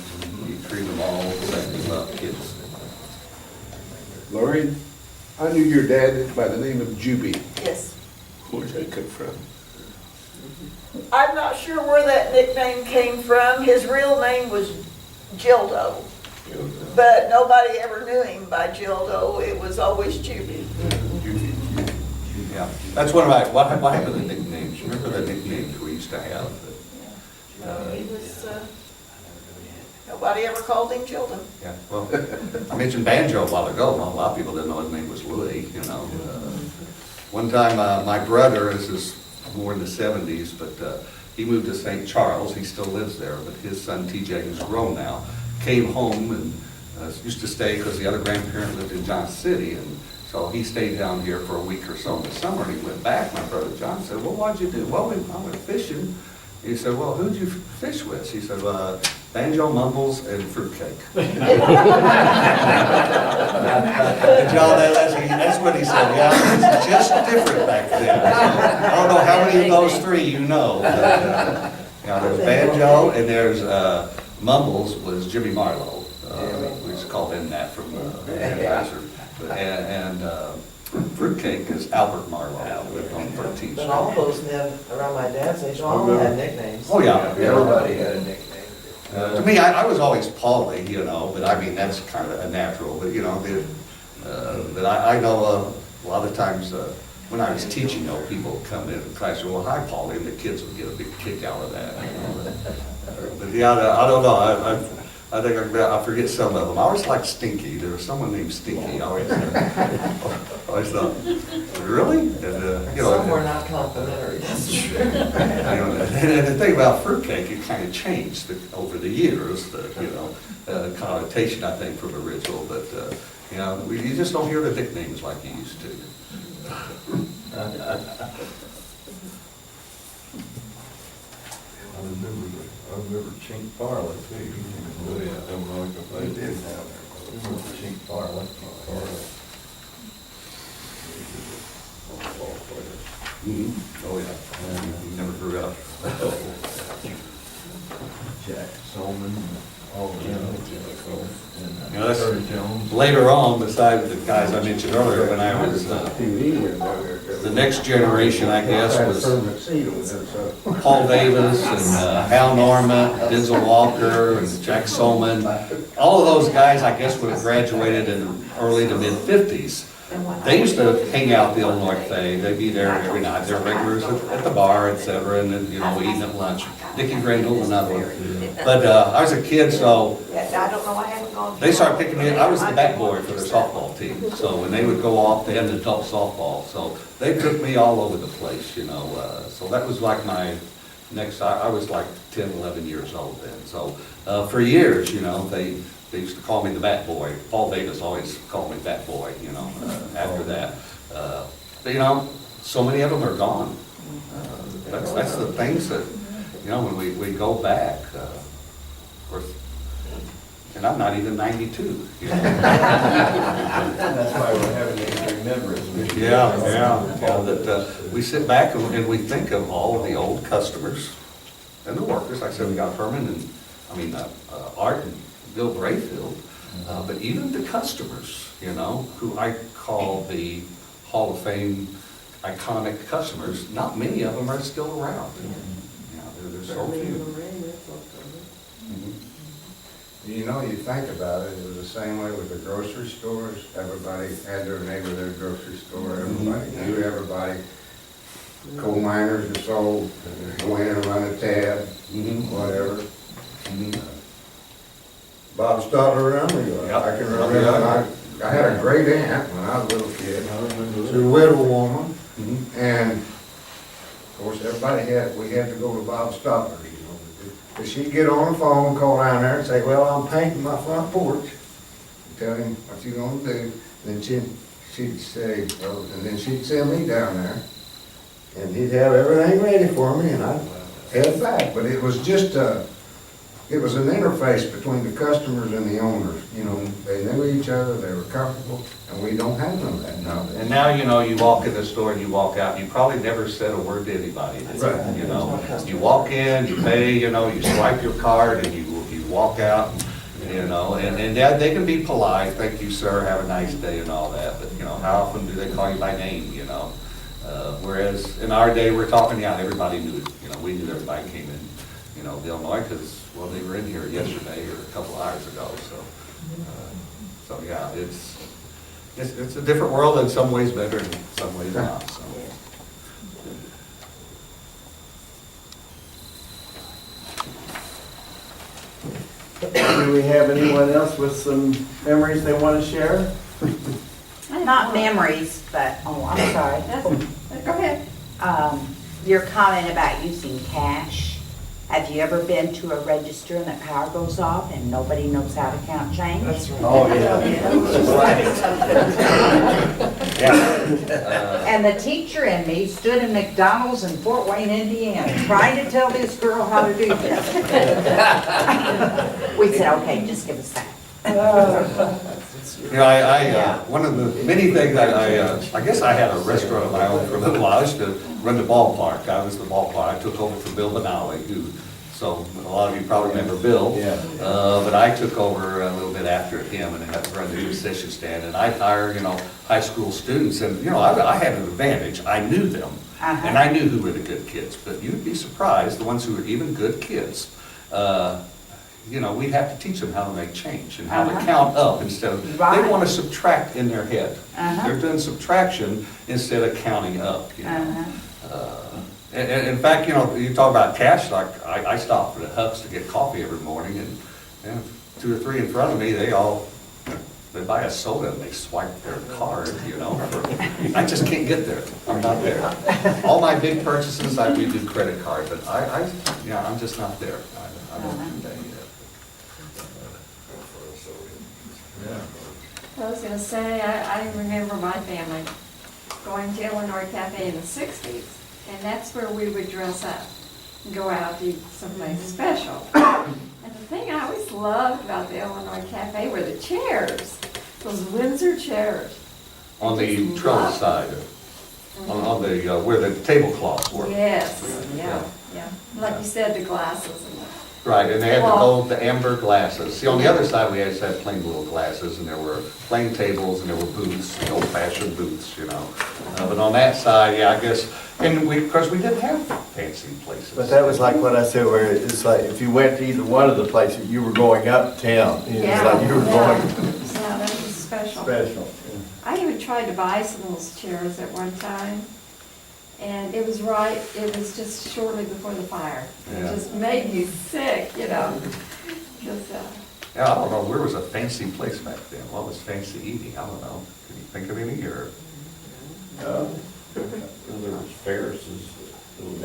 he treated them all the same. He loved kids. Lori, I knew your dad by the name of Juby. Yes. Where'd that come from? I'm not sure where that nickname came from. His real name was Gildo, but nobody ever knew him by Gildo. It was always Juby. Yeah, that's one of my, what happened to the nicknames? Remember the nicknames we used to have? He was, nobody ever called him Gildo. Yeah, well, I mentioned banjo a while ago. A lot of people didn't know his name was Louis, One time, my brother, this is more in the 70s, but he moved to St. Charles. He still lives there, but his son TJ, who's grown now, came home and used to stay because the other grandparent lived in Johnson City, and so he stayed down here for a week or so in the summer, and he went back. My brother John said, well, what'd you do? Well, I went fishing. He said, well, who'd you fish with? He said, banjo, mumbles, and fruitcake. And John, that's what he said. Yeah, it's just different back then. I don't know how many of those three you know. But, there's banjo, and there's mumbles was Jimmy Marlowe. We just called him that from the advisor. And fruitcake is Albert Marlowe, who lived on 13th But all those men around my dad's age all had nicknames. Oh, yeah. Everybody had a nickname. To me, I was always Paulie, but I mean, that's kind of a natural, but but I know a lot of times when I was teaching, people would come in class and say, well, hi, Paulie, and the kids would get a big kick out of that. But yeah, I don't know, I think I forget some of them. I always liked Stinky. There was someone named Stinky. I always thought, really? And, you know, Some were not complimentary, that's true. and the thing about fruitcake, it kind of changed over the years, connotation, I think, from original, but, you just don't hear the nicknames like you used to. I remember chink parlor too. Oh, yeah. They did have chink parlor. Oh, yeah. You never grew up. Jack Solomon, all of them. That's later on, besides the guys I mentioned earlier, when I was, the next generation, I guess, was Paul Davis and Hal Norman, Denzel Walker, and Jack Solomon. All of those guys, I guess, would have graduated in the early to mid-50s. They used to hang out at the old North Bay. They'd be there every night. They're regulars at the bar, et cetera, and then, eating at lunch. Dickie Grindle, another one. But I was a kid, so they started picking me. I was the bat boy for their softball team. So when they would go off, they had an adult softball. So they took me all over the place, So that was like my next, I was like 10, 11 years old then. So for years, they used to call me the bat boy. Paul Davis always called me bat boy, after that. But, so many of them are gone. That's the things that, when we go back, of course, and I'm not even 92. That's why we're having these remembrance. Yeah, that we sit back and we think of all of the old customers and the workers. Like I said, we got Herman Art and Bill Brayfield, but even the customers, who I call the Hall of Fame iconic customers, not many of them are still around. There's so few. You think about it, it was the same way with the grocery stores. Everybody had their neighborhood grocery store, everybody knew everybody. Coal miners that sold, go in and run a tab, whatever. Bob Stotler, I can remember, I had a great aunt when I was a little kid. She was a widow woman, and of course, we had to go to Bob Stotler, But she'd get on the phone, call down there and say, well, I'm painting my front porch. Tell him what you gonna do. Then she'd say, and then she'd send me down there. And he'd have everything ready for me and I'd head back. But it was just it was an interface between the customers and the owners. They knew each other, they were comfortable, and we don't have none of that now. And now, you walk in the store and you walk out, you probably never said a word to anybody. Right. You walk in, you pay, you swipe your card and you walk out, and they can be polite, thank you, sir, have a nice day and all that, but, how often do they call you by name, Whereas in our day, we're talking, everybody knew, we knew everybody came in, Illinois, because, well, they were in here yesterday or a couple hours ago, so yeah, it's a different world, in some ways better, in some ways not, so. Do we have anyone else with some memories they want to share? Not memories, but, I'm sorry. Go ahead. Your comment about using cash. Have you ever been to a register and the power goes off and nobody knows how to count change? That's right. Oh, yeah. And the teacher and me stood in McDonald's in Fort Wayne, Indiana, trying to tell this girl how to do this. We said, okay, just give us that. One of the many things I guess I had a restaurant of my own for a little while. I used to run the ballpark. I was the ballpark. I took over for Bill Benally, so a lot of you probably remember Bill. Yeah. But I took over a little bit after him and had to run the concession stand. And I hired, high school students. And, I had an advantage. I knew them. And I knew who were the good kids. But you'd be surprised, the ones who were even good kids, we'd have to teach them how to make change and how to count up instead of, they want to subtract in their head. They're doing subtraction instead of counting up, And in fact, you talk about cash, like I stop at Huck's to get coffee every morning and 2 or 3 in front of me, they buy a soda and they swipe their card, you know. I just can't get there. I'm not there. All my big purchases, we do credit card, but I'm just not there. I don't do that yet. I was gonna say, I remember my family going to Illinois Cafe in the 60s, and that's where we would dress up and go out to eat someplace special. And the thing I always loved about the Illinois Cafe were the chairs, those Windsor chairs. On the trellis side, on the, where the tablecloths were. Yes, yeah. Like you said, the glasses and the. Right, and they had the amber glasses. See, on the other side, we just had plain little glasses, and there were plain tables, and there were booths, the old-fashioned booths, you know. But on that side, yeah, I guess, and because we didn't have fancy places. But that was like what I said, where it's like, if you went to either one of the places, you were going uptown. It was like you were going Yeah, that was special. special. I even tried to buy some of those chairs at one time, and it was just shortly before the fire. Yeah. It just made me sick, you know. Just, Yeah, I don't know, where was a fancy place back then? What was fancy eating? I don't know. Can you think of any, or? There was Ferris's.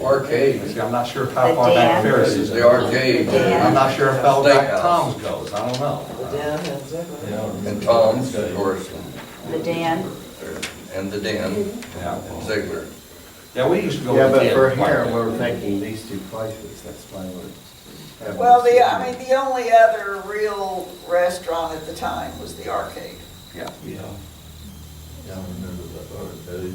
Arcade. See, I'm not sure how The far back Den. Ferris is. The arcade. I'm not sure how back Steakhouse. Tom's goes, I don't know. The Den and Ziegler. And Tom's, of course, The Den. and the Den, Yeah. and Ziegler. Yeah, we used to go. Yeah, to but the for Den. here, we were thinking these two places, that's why we're. Well, the only other real restaurant at the time was the arcade. Yeah. Yeah, I remember that arcade.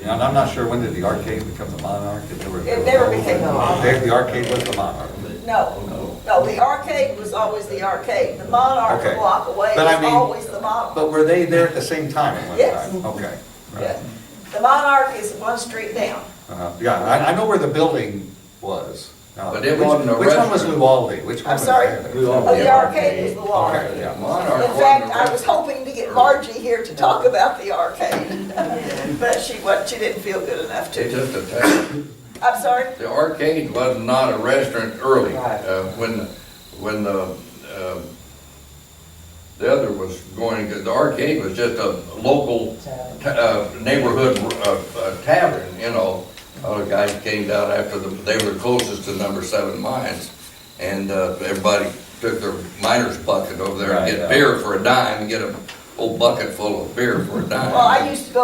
Yeah, and I'm not sure, when did the arcade become the Monarch? It never became the Monarch. The arcade was the Monarch. No, the arcade was always the arcade. The Monarch, Okay. a block away, But I was mean- always the Monarch. But were they there at the same time at one Yes. time? Okay. Right. Yeah. The Monarch is one street down. Yeah, I know where the building was. Now, But it which- wasn't a Which one was restaurant. Lualdi? Which one I'm was sorry? there? Oh, the arcade was the one. Okay, yeah. Monarch In wasn't fact, a I was hoping to get Margie here to talk about the arcade, but she didn't feel good enough It to. just attacked. I'm sorry? The arcade was not a restaurant early, when the other was going, the arcade was just a local neighborhood tavern, you know. All the guys came down after they were closest to number 7 Mines, and everybody took their miner's bucket over there and Right, get yeah. beer for a dime, and get a whole bucket full of beer for a dime. Well, I used to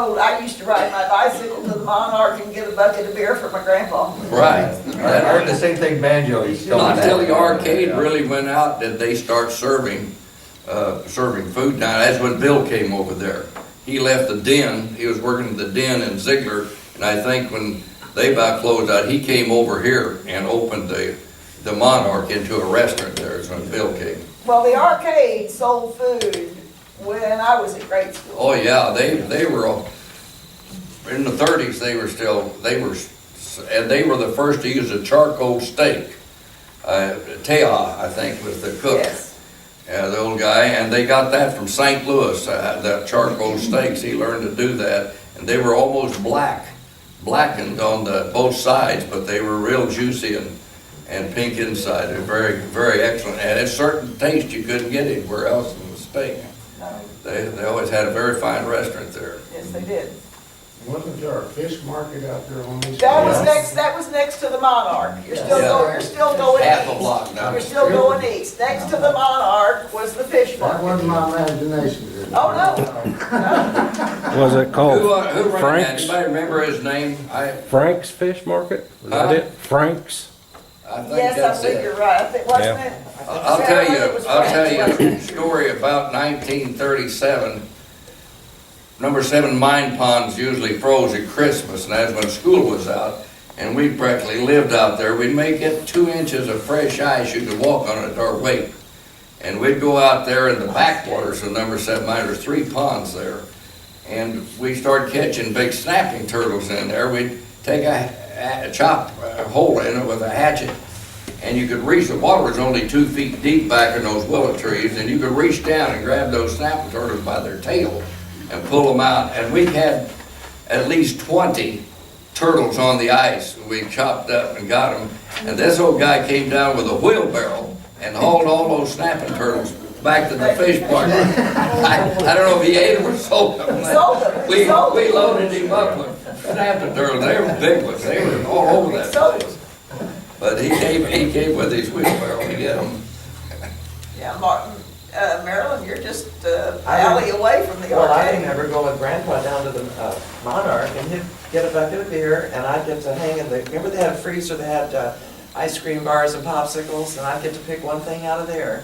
ride my bicycle to the Monarch and get a bucket of beer for my grandpa. Right. I heard the same thing Banjo used to tell me. Not until that. the arcade really went out did they start serving food down. That's when Bill came over there. He left the Den, he was working at the Den in Ziegler, and I think when they about closed out, he came over here and opened the Monarch into a restaurant there, is when Bill came. Well, the arcade sold food when I was at grade school. Oh, yeah, they were, in the 30s, and they were the first to use a charcoal steak. Teja, I think, was the cook. Yes. The old guy, and they got that from St. Louis, that charcoal steaks. He learned to do that, and they were almost blackened on both sides, but they were real juicy and pink inside. They're very, very excellent, and it's certain taste you couldn't get anywhere else in the steak. They always had a very fine restaurant there. Yes, they did. Wasn't there a fish market out there on this? That was next to the Monarch. You're still going Half a east. block now. You're still going east. Next to the Monarch was the fish That market. wasn't my imagination. Oh, no. Was it called Who ran that? Frank's? Anybody remember his name? Frank's Fish Market? Was that Huh? it? Frank's? I think Yes, I that's believe it. you're right. Wasn't Yeah. it? I'll tell you a story about 1937. Number 7 mine ponds usually froze at Christmas, and that's when school was out, and we practically lived out there. We'd make it 2 inches of fresh ice, you could walk on it at our weight. And we'd go out there in the backwaters of number 7 mine, there's 3 ponds there, and we started catching big snapping turtles in there. We'd take chop a hole in it with a hatchet, and you could reach, the water was only 2 feet deep back in those willow trees, and you could reach down and grab those snapping turtles by their tail and pull them out. And we had at least 20 turtles on the ice we chopped up and got them. And this old guy came down with a wheelbarrow and hauled all those snapping turtles back to the fish market. I don't know if he ate them or sold them. Sold them. We Sold them. loaded him up with snapping turtles. They were big ones. They were all over that Sold place. But he came with his wheelbarrow to get them. Yeah, Martin, Marilyn, you're just alley away from the Well, I arcade. remember going with Grandpa down to the Monarch, and he'd get a bucket of beer, and I'd get to hang in the, remember they had a freezer, they had ice cream bars and popsicles, and I'd get to pick one thing out of there.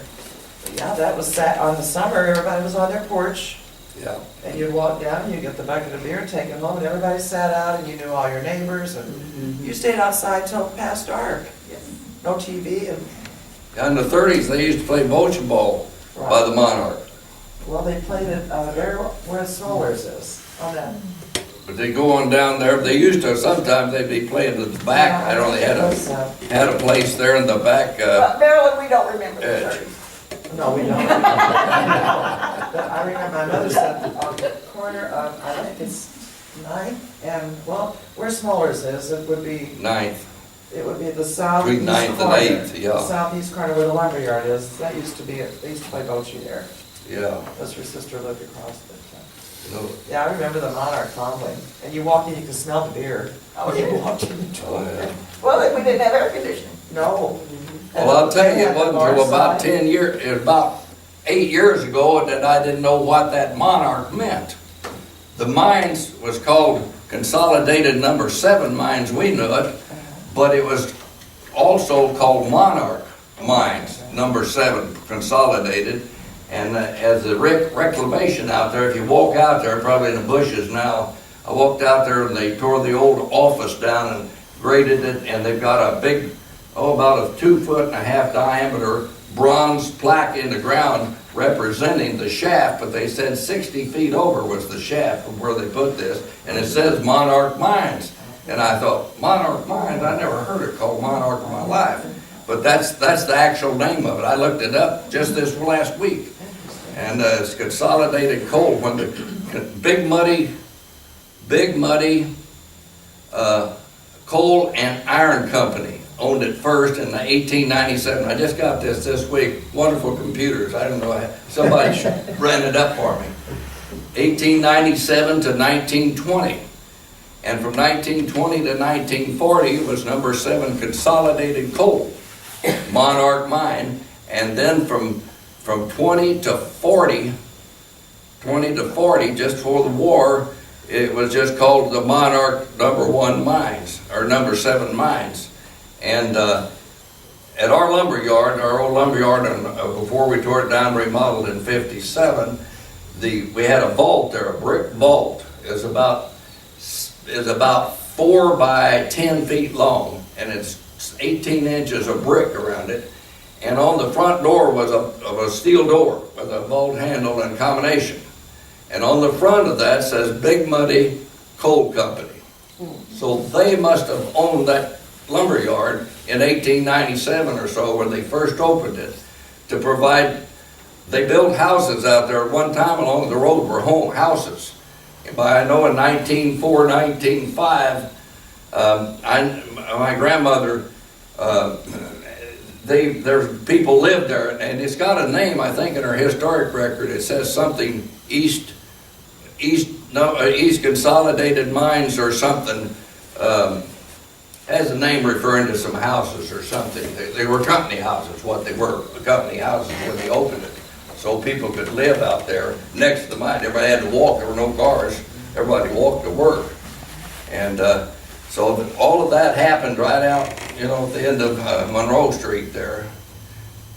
But yeah, that was on the summer, everybody was on their porch, Yeah. and you'd walk down, and you'd get the bucket of beer and take it home, and everybody sat out, and you knew all your neighbors, and you stayed outside till past dark. No TV, and, In the 30s, they used to play motion ball by the Monarch. well, they played it there where Smoller's is, on that. But they go on down there, they used to, sometimes they'd be playing at the back. I don't know, they had a place there in the back. Marilyn, we don't remember the edge. 30s. No, we don't. I remember my mother said on the corner of, I think it's 9th and, well, where Smoller's is, it would be, 9th. it would be the southeast Between 9th and corner. 8th, yeah. The southeast corner where the lumberyard is. That used to be, they used to play bocce there. Yeah. That's her sister lived across it. No. Yeah, I remember the Monarch fondly. And you walk in, you could smell the beer. Oh, You yeah. walked in the door. Oh, yeah. Well, we didn't have air conditioning. No. Well, I'll tell you, it And wasn't the until about bar side. 10 years, it was about 8 years ago that I didn't know what that Monarch meant. The mines was called Consolidated Number 7 Mines, we knew it, but it was also called Monarch Mines, Number 7 Consolidated. And as the reclamation out there, if you walk out there, probably in the bushes now, I walked out there and they tore the old office down and graded it, and they've got a big, about a 2.5 foot diameter bronze plaque in the ground representing the shaft, but they said 60 feet over was the shaft from where they put this, and it says Monarch Mines. And I thought, Monarch Mines, I never heard it called Monarch in my life. But that's the actual name of it. I looked it up just this last week. And it's Consolidated Coal. When the Big Muddy Coal and Iron Company owned it first in the 1897. I just got this week. Wonderful computers. I don't know. Somebody ran it up for me. 1897 to 1920. And from 1920 to 1940, it was number 7 Consolidated Coal, Monarch Mine. And then from 20 to 40, just before the war, it was just called the Monarch number 1 Mines, or number 7 Mines. And at our lumberyard, our old lumberyard, before we tore it down, remodeled in '57, we had a vault there, a brick vault. Is about 4 by 10 feet long, and it's 18 inches of brick around it. And on the front door was a steel door with a bolt handle and combination. And on the front of that says Big Muddy Coal Company. So they must have owned that lumberyard in 1897 or so when they first opened it to provide, they built houses out there at one time along the road were home houses. By I know in 1904, 1905, my grandmother, there's people lived there, and it's got a name, I think, in her historic record. It says something East Consolidated Mines or something. Has a name referring to some houses or something. They were company houses, what they were, the company houses when they opened it. So people could live out there next to the mine. Everybody had to walk, there were no cars. Everybody walked to work. And so all of that happened right out, at the end of Monroe Street there.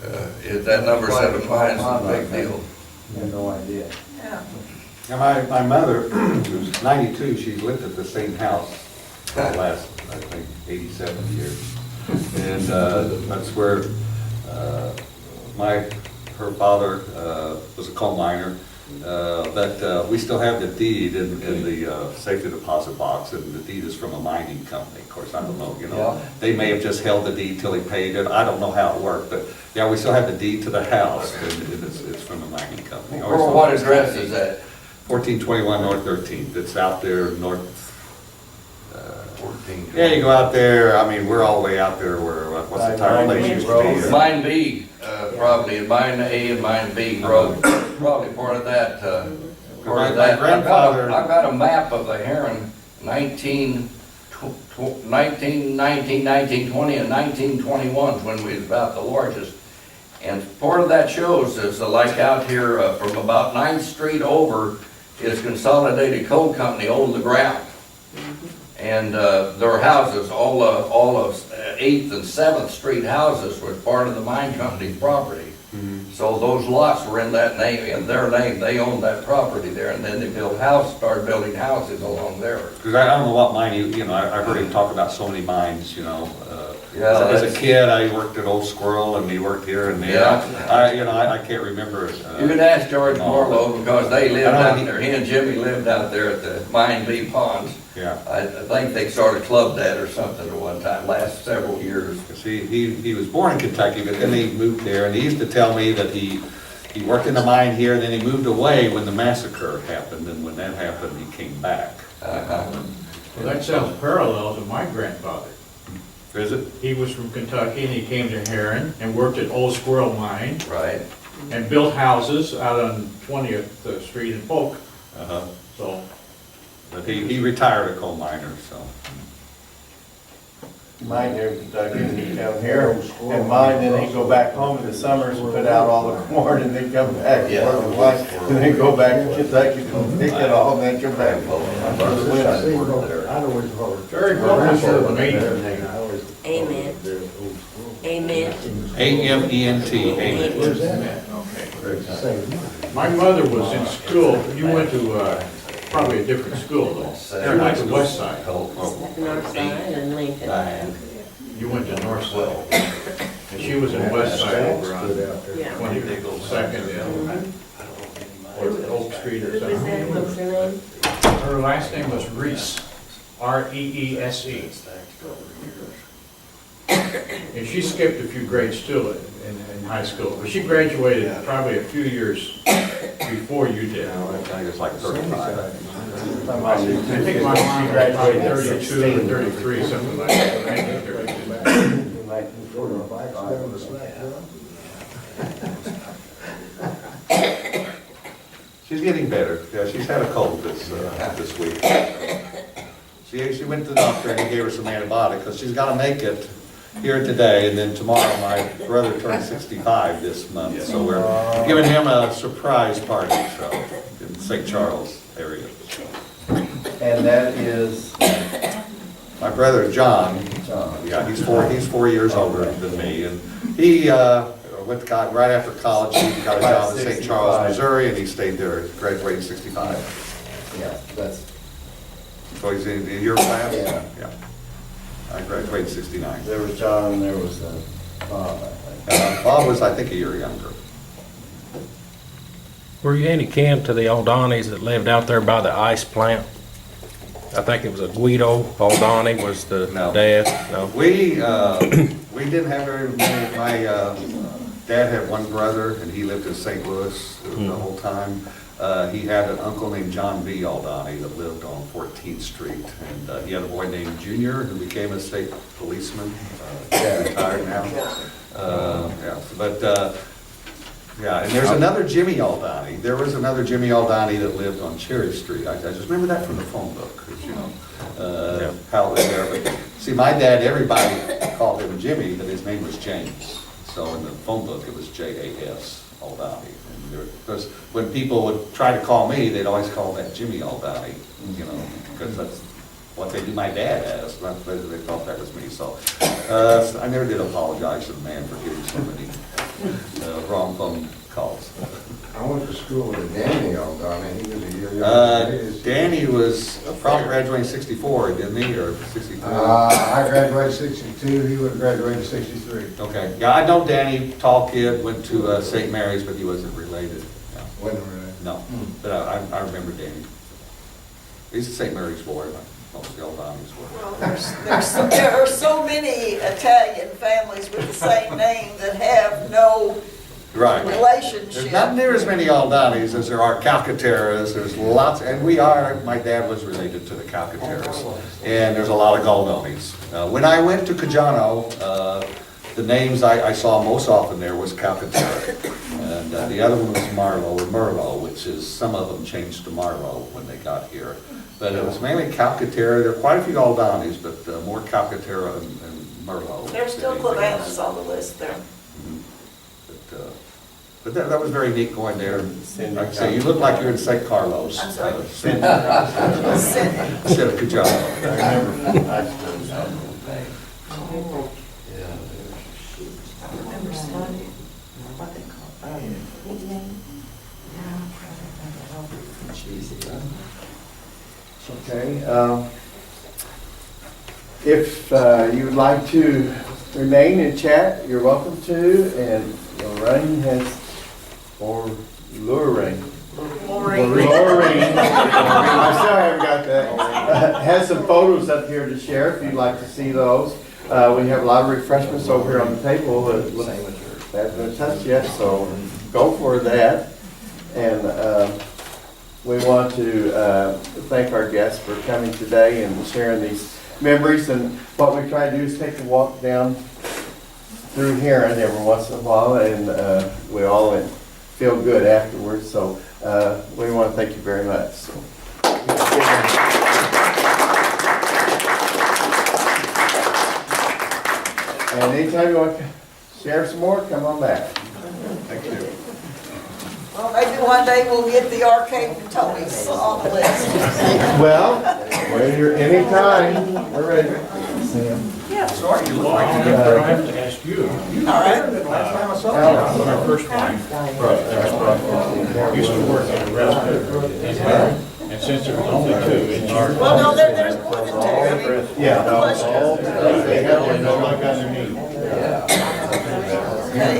That number 7 Mines is a big deal. I had no idea. Yeah. And my mother, who's 92, she's lived at the same house for the last, I think, 87 years. And that's where her father was a coal miner. But we still have the deed in the safety deposit box, and the deed is from a mining company. Of course, I don't know, Yeah. They may have just held the deed till he paid it. I don't know how it worked, but yeah, we still have the deed to the house, and it's from a mining company. What address is that? 1421 North 13th. It's out there north. 14. Yeah, you go out there, I mean, we're all the way out there where, what's the tire place used to be? Mine B, probably, and mine A and mine B road, probably part of that, My grandfather- I've got a map of the Herrin 1919, 1920, and 1921, when we was about the largest. And part of that shows is like out here from about 9th Street over is Consolidated Coal Company owned the ground. And their houses, all of 8th and 7th Street houses were part of the mine company's property. So those lots were in that name, in their name, they owned that property there, and then they started building houses along there. Because I don't know what mine, you know, I heard him talk about so many mines, you know. Yeah, As a that's- kid, I worked at Old Squirrel, and he worked here and there. Yeah. I can't remember. You can ask George Marlowe, because they lived I know out he- there, he and Jimmy lived out there at the Mine B Ponds. Yeah. I think they sort of clubbed that or something at one time, last several years. See, he was born in Kentucky, but then he moved there, and he used to tell me that he worked in the mine here, and then he moved away when the massacre happened, and when that happened, he came back. Well, that sounds parallel to my grandfather. Is it? He was from Kentucky and he came to Herrin and worked at Old Squirrel Mine Right. and built houses out on 20th Street in Polk. Uh-huh. So, But he retired a coal miner, so. Mine there in Kentucky, and he come here, and mine, then they go back home in the summers and put out all the corn, and then come back, and work the wife, and then go back to Kentucky and pick it all, and then come back. very progressive, amazing. Amen. Amen. A-M-E-N-T, amen. My mother was in school, you went to probably a different school though. You went to West Side. North Side and Lincoln. You went to North Side. And she was in West Side over on Yeah. 22nd or Oak Street or Who was that? something. What was her name? Her last name was Reese, R-E-E-S-E. And she skipped a few grades too in high school, but she graduated probably a few years before you did. I think it's like 35. I think my mom graduated 32 or 33, something like that, 1932. She's getting better. Yeah, she's had a cold this week. She went to the doctor and he gave her some antibiotics because she's got to make it here today, and then tomorrow my brother turned 65 this month, so we're giving him a surprise party, so, in St. Charles area. And that is, My brother John, yeah, he's 4 years older than me, and he went to right after college, he got a job in St. Charles, Missouri, and he stayed there, graduated in 65. yeah, that's, So he's in your class? Yeah. Yeah. I graduated in 69. there was John and there was Bob, I think. Bob was, I think, a year younger. Were you any kin to the Aldanis that lived out there by the ice plant? I think it was a Guido Aldani was the No. dad. No. We didn't have very many. My dad had one brother, and he lived in St. Louis the whole time. He had an uncle named John B. Aldani that lived on 14th Street, and he had a boy named Junior who became a state policeman, retired now. Yeah, and there's another Jimmy Aldani. There was another Jimmy Aldani that lived on Cherry Street. I just remember that from the phone book, 'cause, you know, how it was there. But see, my dad, everybody called him Jimmy, but his name was James. So in the phone book, it was J-A-S Aldani. Because when people would try to call me, they'd always call that Jimmy Aldani, you know, because that's what they knew my dad as. They thought that was me. So I never did apologize to the man for getting so many wrong phone calls. I went to school with Danny Aldani, he was a year younger than me. Danny was probably graduating 64, didn't he, or 63? I graduated 62, he would have graduated 63. Okay, yeah, I know Danny, tall kid, went to St. Mary's, but he wasn't related. No. Wasn't related. No, but I remember Danny. He's a St. Mary's boy, like most of the Aldani's were. Well, there are so many Italian families with the same name that have no Right. relationship. There's not near as many Aldani's as there are Calcaterras. There's lots, and my dad was related to the Calcaterras. And there's a lot of Galdonis. When I went to Cajano, the names I saw most often there was Calcaterra. And the other one was Marlowe or Merlot, which is, some of them changed to Marlowe when they got here. But it was mainly Calcaterra. There are quite a few Aldani's, but more Calcaterra and Merlot. There's still than anything else. Clavannas on the list there. But that was very neat going there. Like I say, you look like you're in St. Carlos. I'm sorry. Instead of Cajano. I remember, I suppose. Okay, if you would like to remain and chat, you're welcome to, and Lorraine has, or Lorraine. Lorraine. I still haven't got that. Has some photos up here to share if you'd like to see those. We have a lot of refreshments over here on the table that hasn't been touched yet, so go for that. And we want to thank our guests for coming today and sharing these memories. And what we try to do is take a walk down through Herrin every once in a while, and we all feel good afterwards. So we want to thank you very much. So. And anytime you want to share some more, come on back. Thank you. Well, maybe one day we'll get the arcade and Tony's on the list. Well, we're here anytime. We're ready. Yeah. Sorry, you look Well, like I you have to ask you. All right. When our first wife used to work in a restaurant, and since there was only two in charge. Well, no, there's more than two. I mean, Yeah, plus no, they have no look underneath. Okay.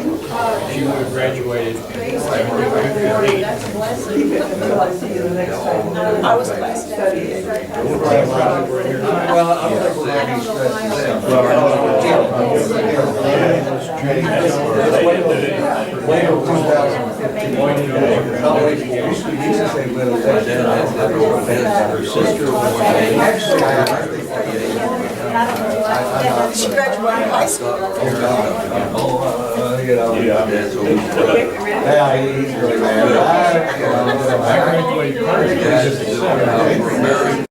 She would have graduated in 1958. I was class of 58. Well, I don't think we're going to be stressed. Later, 2015. She graduated high school. Yeah, he's really mad. I graduated first.